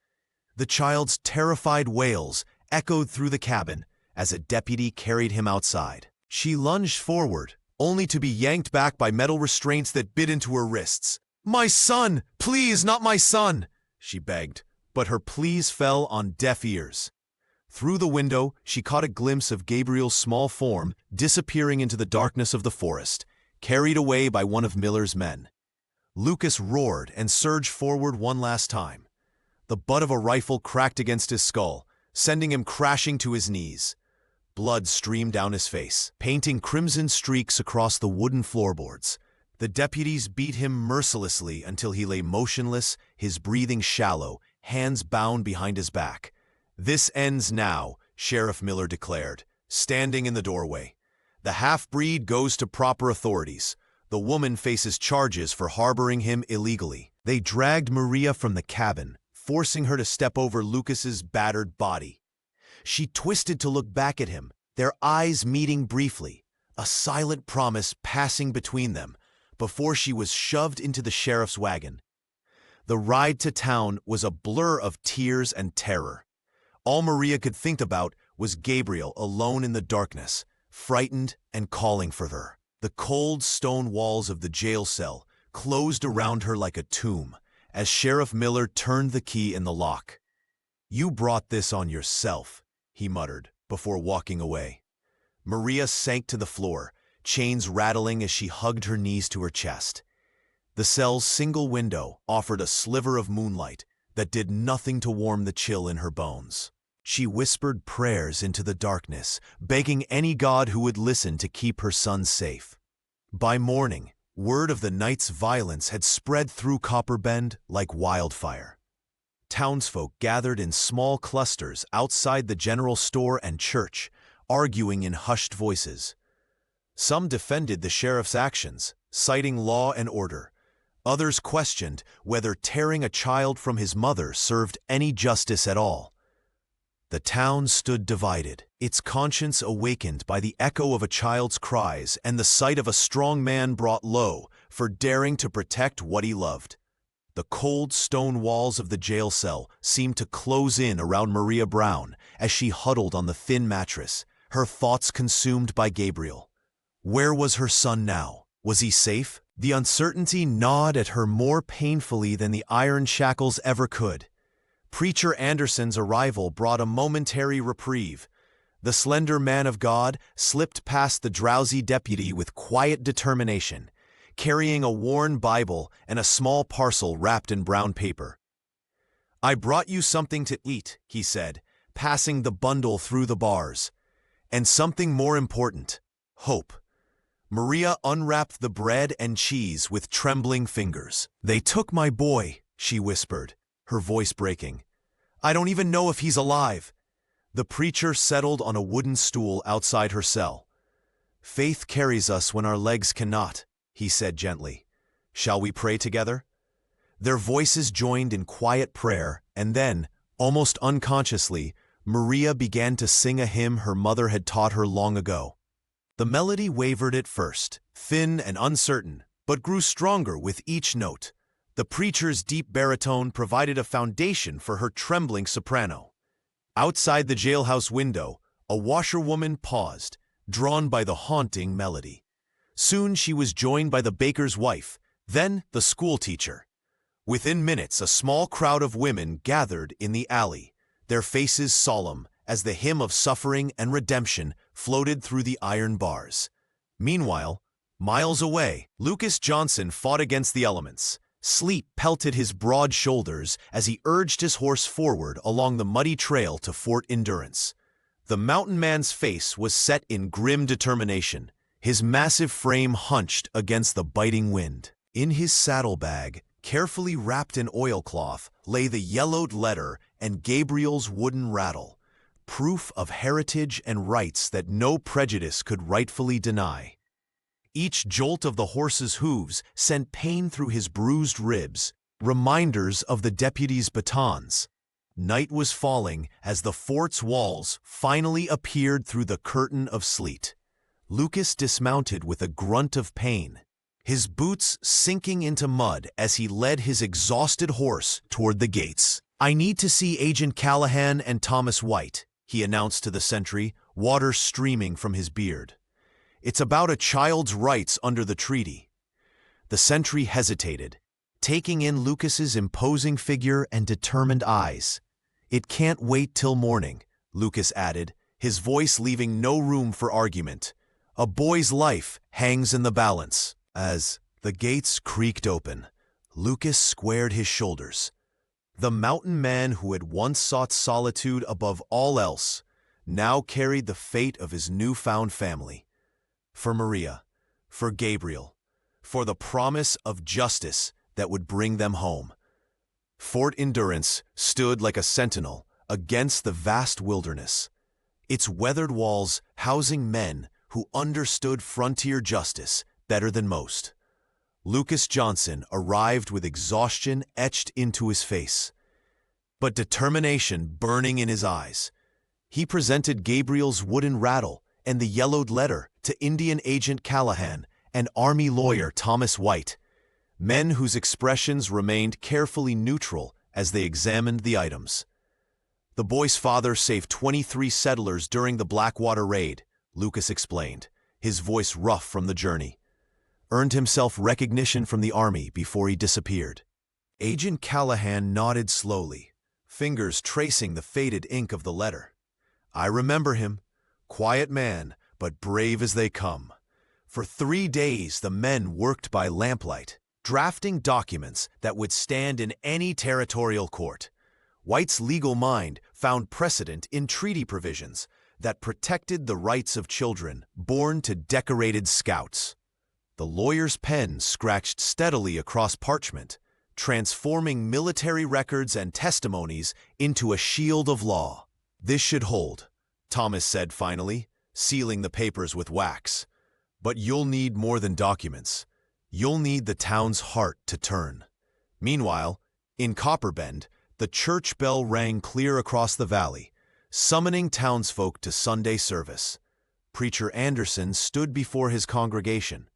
The child's terrified wails echoed through the cabin as a deputy carried him outside. She lunged forward, only to be yanked back by metal restraints that bit into her wrists. "My son! Please, not my son!" she begged, but her pleas fell on deaf ears. Through the window, she caught a glimpse of Gabriel's small form disappearing into the darkness of the forest, carried away by one of Miller's men. Lucas roared and surged forward one last time. The butt of a rifle cracked against his skull, sending him crashing to his knees. Blood streamed down his face, painting crimson streaks across the wooden floorboards. The deputies beat him mercilessly until he lay motionless, his breathing shallow, hands bound behind his back. "This ends now," Sheriff Miller declared, standing in the doorway. "The half-breed goes to proper authorities. The woman faces charges for harboring him illegally." They dragged Maria from the cabin, forcing her to step over Lucas's battered body. She twisted to look back at him, their eyes meeting briefly, a silent promise passing between them, before she was shoved into the sheriff's wagon. The ride to town was a blur of tears and terror. All Maria could think about was Gabriel alone in the darkness, frightened and calling for her. The cold stone walls of the jail cell closed around her like a tomb as Sheriff Miller turned the key in the lock. "You brought this on yourself," he muttered before walking away. Maria sank to the floor, chains rattling as she hugged her knees to her chest. The cell's single window offered a sliver of moonlight that did nothing to warm the chill in her bones. She whispered prayers into the darkness, begging any god who would listen to keep her son safe. By morning, word of the night's violence had spread through Copper Bend like wildfire. Townsfolk gathered in small clusters outside the general store and church, arguing in hushed voices. Some defended the sheriff's actions, citing law and order. Others questioned whether tearing a child from his mother served any justice at all. The town stood divided, its conscience awakened by the echo of a child's cries and the sight of a strong man brought low for daring to protect what he loved. The cold stone walls of the jail cell seemed to close in around Maria Brown as she huddled on the thin mattress, her thoughts consumed by Gabriel. Where was her son now? Was he safe? The uncertainty gnawed at her more painfully than the iron shackles ever could. Preacher Anderson's arrival brought a momentary reprieve. The slender man of God slipped past the drowsy deputy with quiet determination, carrying a worn Bible and a small parcel wrapped in brown paper. "I brought you something to eat," he said, passing the bundle through the bars. "And something more important, hope." Maria unwrapped the bread and cheese with trembling fingers. "They took my boy," she whispered, her voice breaking. "I don't even know if he's alive." The preacher settled on a wooden stool outside her cell. "Faith carries us when our legs cannot," he said gently. "Shall we pray together?" Their voices joined in quiet prayer, and then, almost unconsciously, Maria began to sing a hymn her mother had taught her long ago. The melody wavered at first, thin and uncertain, but grew stronger with each note. The preacher's deep baritone provided a foundation for her trembling soprano. Outside the jailhouse window, a washerwoman paused, drawn by the haunting melody. Soon she was joined by the baker's wife, then the schoolteacher. Within minutes, a small crowd of women gathered in the alley, their faces solemn as the hymn of suffering and redemption floated through the iron bars. Meanwhile, miles away, Lucas Johnson fought against the elements. Sleet pelted his broad shoulders as he urged his horse forward along the muddy trail to Fort Endurance. The mountain man's face was set in grim determination, his massive frame hunched against the biting wind. In his saddlebag, carefully wrapped in oilcloth, lay the yellowed letter and Gabriel's wooden rattle, proof of heritage and rights that no prejudice could rightfully deny. Each jolt of the horse's hooves sent pain through his bruised ribs, reminders of the deputy's batons. Night was falling as the fort's walls finally appeared through the curtain of sleet. Lucas dismounted with a grunt of pain, his boots sinking into mud as he led his exhausted horse toward the gates. "I need to see Agent Callahan and Thomas White," he announced to the sentry, water streaming from his beard. "It's about a child's rights under the treaty." The sentry hesitated, taking in Lucas's imposing figure and determined eyes. "It can't wait till morning," Lucas added, his voice leaving no room for argument. "A boy's life hangs in the balance." As the gates creaked open, Lucas squared his shoulders. The mountain man who had once sought solitude above all else now carried the fate of his newfound family. For Maria, for Gabriel, for the promise of justice that would bring them home. Fort Endurance stood like a sentinel against the vast wilderness, its weathered walls housing men who understood frontier justice better than most. Lucas Johnson arrived with exhaustion etched into his face, but determination burning in his eyes. He presented Gabriel's wooden rattle and the yellowed letter to Indian Agent Callahan and Army lawyer Thomas White, men whose expressions remained carefully neutral as they examined the items. The boy's father saved 23 settlers during the Blackwater raid, Lucas explained, his voice rough from the journey. Earned himself recognition from the army before he disappeared. Agent Callahan nodded slowly, fingers tracing the faded ink of the letter. I remember him. Quiet man, but brave as they come. For 3 days the men worked by lamplight, drafting documents that would stand in any territorial court. White's legal mind found precedent in treaty provisions that protected the rights of children born to decorated scouts. The lawyer's pen scratched steadily across parchment, transforming military records and testimonies into a shield of law. This should hold, Thomas said finally, sealing the papers with wax. But you'll need more than documents. You'll need the town's heart to turn. Meanwhile, in Copperbend, the church bell rang clear across the valley, summoning townsfolk to Sunday service. Preacher Anderson stood before his congregation,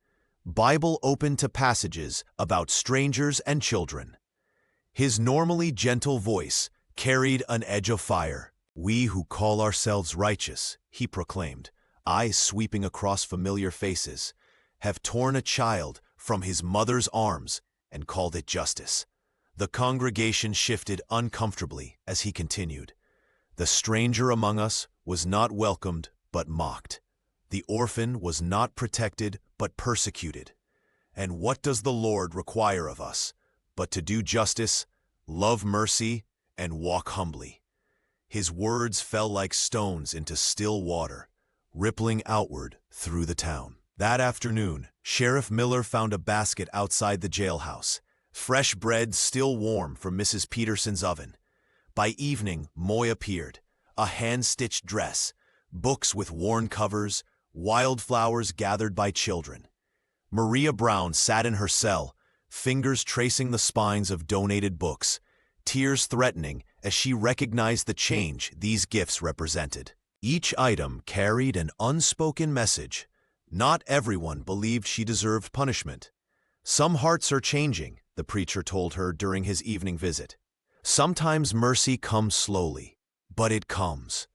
Bible open to passages about strangers and children. His normally gentle voice carried an edge of fire. We who call ourselves righteous, he proclaimed, eyes sweeping across familiar faces, have torn a child from his mother's arms and called it justice. The congregation shifted uncomfortably as he continued. The stranger among us was not welcomed but mocked. The orphan was not protected but persecuted. And what does the Lord require of us but to do justice, love mercy, and walk humbly? His words fell like stones into still water, rippling outward through the town. That afternoon, Sheriff Miller found a basket outside the jailhouse, fresh bread still warm from Mrs. Peterson's oven. By evening, Moy appeared, a hand-stitched dress, books with worn covers, wildflowers gathered by children. Maria Brown sat in her cell, fingers tracing the spines of donated books, tears threatening as she recognized the change these gifts represented. Each item carried an unspoken message. Not everyone believed she deserved punishment. Some hearts are changing, the preacher told her during his evening visit. Sometimes mercy comes slowly, but it comes.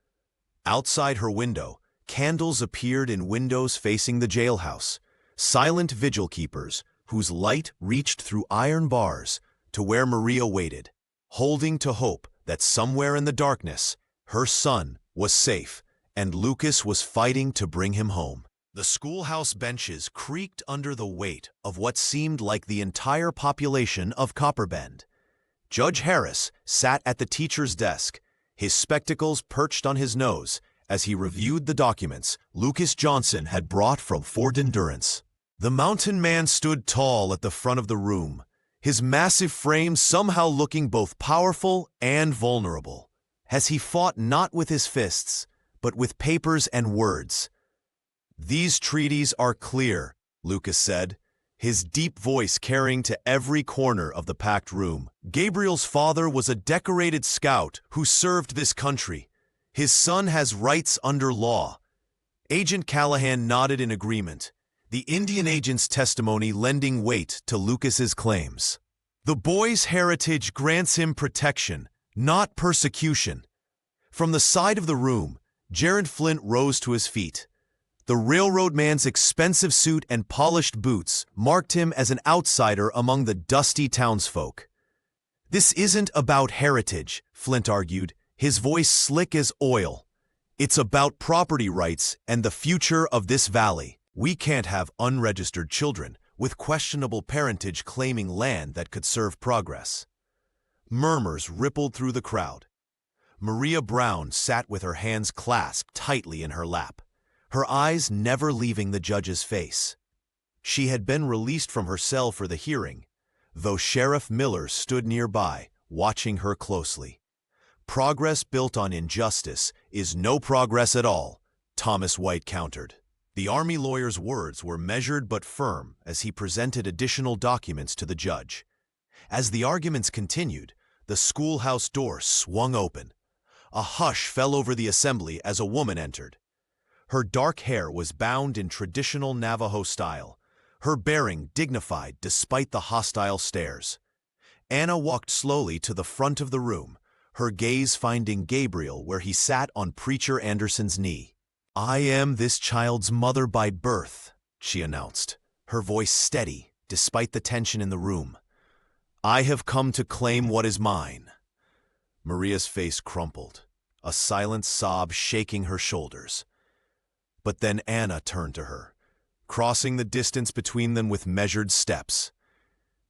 Outside her window, candles appeared in windows facing the jailhouse, silent vigil keepers whose light reached through iron bars to where Maria waited, holding to hope that somewhere in the darkness, her son was safe and Lucas was fighting to bring him home. The schoolhouse benches creaked under the weight of what seemed like the entire population of Copperbend. Judge Harris sat at the teacher's desk, his spectacles perched on his nose as he reviewed the documents Lucas Johnson had brought from Fort Endurance. The mountain man stood tall at the front of the room, his massive frame somehow looking both powerful and vulnerable, as he fought not with his fists, but with papers and words. These treaties are clear, Lucas said, his deep voice carrying to every corner of the packed room. Gabriel's father was a decorated scout who served this country. His son has rights under law. Agent Callahan nodded in agreement, the Indian agent's testimony lending weight to Lucas's claims. The boy's heritage grants him protection, not persecution. From the side of the room, Jared Flint rose to his feet. The railroad man's expensive suit and polished boots marked him as an outsider among the dusty townsfolk. This isn't about heritage, Flint argued, his voice slick as oil. It's about property rights and the future of this valley. We can't have unregistered children with questionable parentage claiming land that could serve progress. Murmurs rippled through the crowd. Maria Brown sat with her hands clasped tightly in her lap, her eyes never leaving the judge's face. She had been released from her cell for the hearing, though Sheriff Miller stood nearby, watching her closely. Progress built on injustice is no progress at all, Thomas White countered. The Army lawyer's words were measured but firm as he presented additional documents to the judge. As the arguments continued, the schoolhouse door swung open. A hush fell over the assembly as a woman entered. Her dark hair was bound in traditional Navajo style, her bearing dignified despite the hostile stares. Anna walked slowly to the front of the room, her gaze finding Gabriel where he sat on Preacher Anderson's knee. I am this child's mother by birth, she announced, her voice steady despite the tension in the room. I have come to claim what is mine. Maria's face crumpled, a silent sob shaking her shoulders. But then Anna turned to her, crossing the distance between them with measured steps.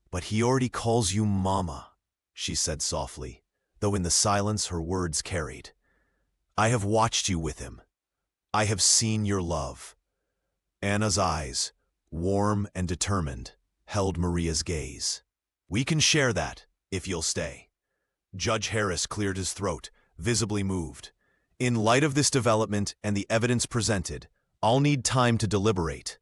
But he already calls you Mama, she said softly, though in the silence her words carried. I have watched you with him. I have seen your love. Anna's eyes, warm and determined, held Maria's gaze. We can share that, if you'll stay. Judge Harris cleared his throat, visibly moved. In light of this development and the evidence presented, I'll need time to deliberate.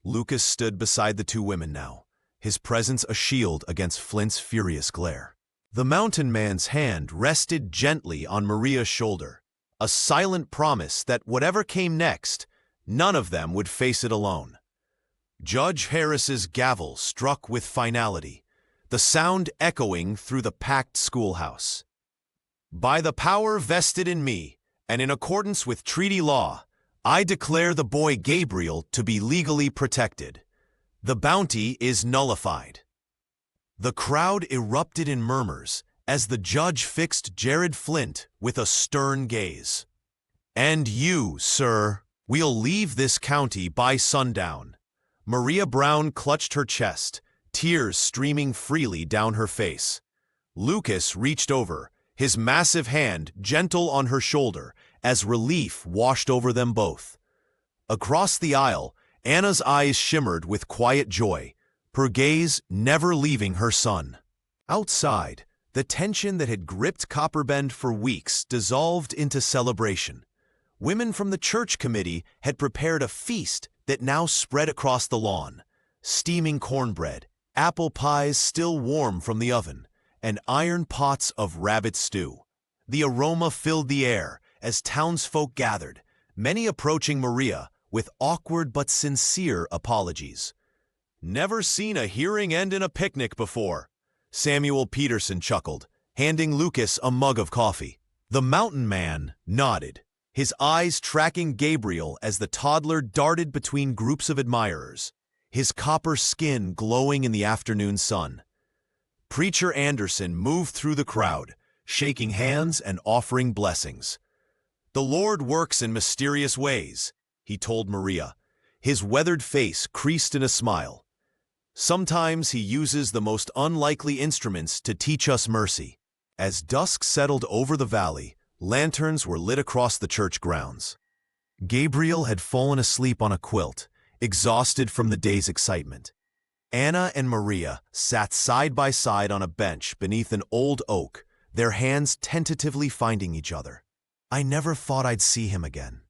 Lucas stood beside the two women now, his presence a shield against Flint's furious glare. The mountain man's hand rested gently on Maria's shoulder, a silent promise that whatever came next, none of them would face it alone. Judge Harris's gavel struck with finality, the sound echoing through the packed schoolhouse. By the power vested in me, and in accordance with treaty law, I declare the boy Gabriel to be legally protected. The bounty is nullified. The crowd erupted in murmurs as the judge fixed Jared Flint with a stern gaze. And you, sir, we'll leave this county by sundown. Maria Brown clutched her chest, tears streaming freely down her face. Lucas reached over, his massive hand gentle on her shoulder as relief washed over them both. Across the aisle, Anna's eyes shimmered with quiet joy, her gaze never leaving her son. Outside, the tension that had gripped Copperbend for weeks dissolved into celebration. Women from the church committee had prepared a feast that now spread across the lawn. Steaming cornbread, apple pies still warm from the oven, and iron pots of rabbit stew. The aroma filled the air as townsfolk gathered, many approaching Maria with awkward but sincere apologies. Never seen a hearing end in a picnic before, Samuel Peterson chuckled, handing Lucas a mug of coffee. The mountain man nodded, his eyes tracking Gabriel as the toddler darted between groups of admirers, his copper skin glowing in the afternoon sun. Preacher Anderson moved through the crowd, shaking hands and offering blessings. The Lord works in mysterious ways, he told Maria, his weathered face creased in a smile. Sometimes he uses the most unlikely instruments to teach us mercy. As dusk settled over the valley, lanterns were lit across the church grounds. Gabriel had fallen asleep on a quilt, exhausted from the day's excitement. Anna and Maria sat side by side on a bench beneath an old oak, their hands tentatively finding each other. I never thought I'd see him again,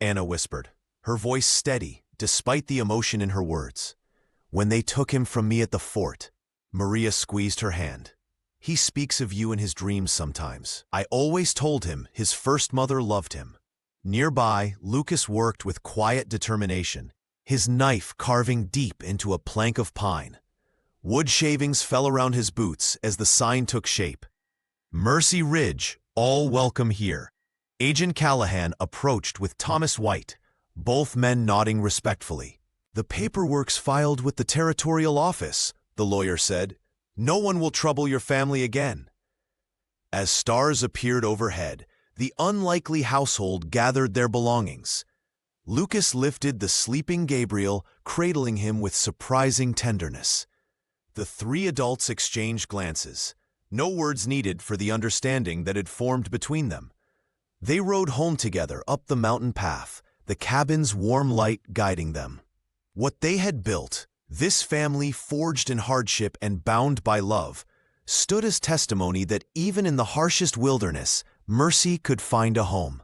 Anna whispered, her voice steady despite the emotion in her words. When they took him from me at the fort, Maria squeezed her hand. He speaks of you in his dreams sometimes. I always told him his first mother loved him. Nearby, Lucas worked with quiet determination, his knife carving deep into a plank of pine. Wood shavings fell around his boots as the sign took shape. Mercy Ridge, all welcome here. Agent Callahan approached with Thomas White, both men nodding respectfully. The paperwork's filed with the territorial office, the lawyer said. No one will trouble your family again. As stars appeared overhead, the unlikely household gathered their belongings. Lucas lifted the sleeping Gabriel, cradling him with surprising tenderness. The three adults exchanged glances, no words needed for the understanding that had formed between them. They rode home together up the mountain path, the cabin's warm light guiding them. What they had built, this family forged in hardship and bound by love, stood as testimony that even in the harshest wilderness, mercy could find a home.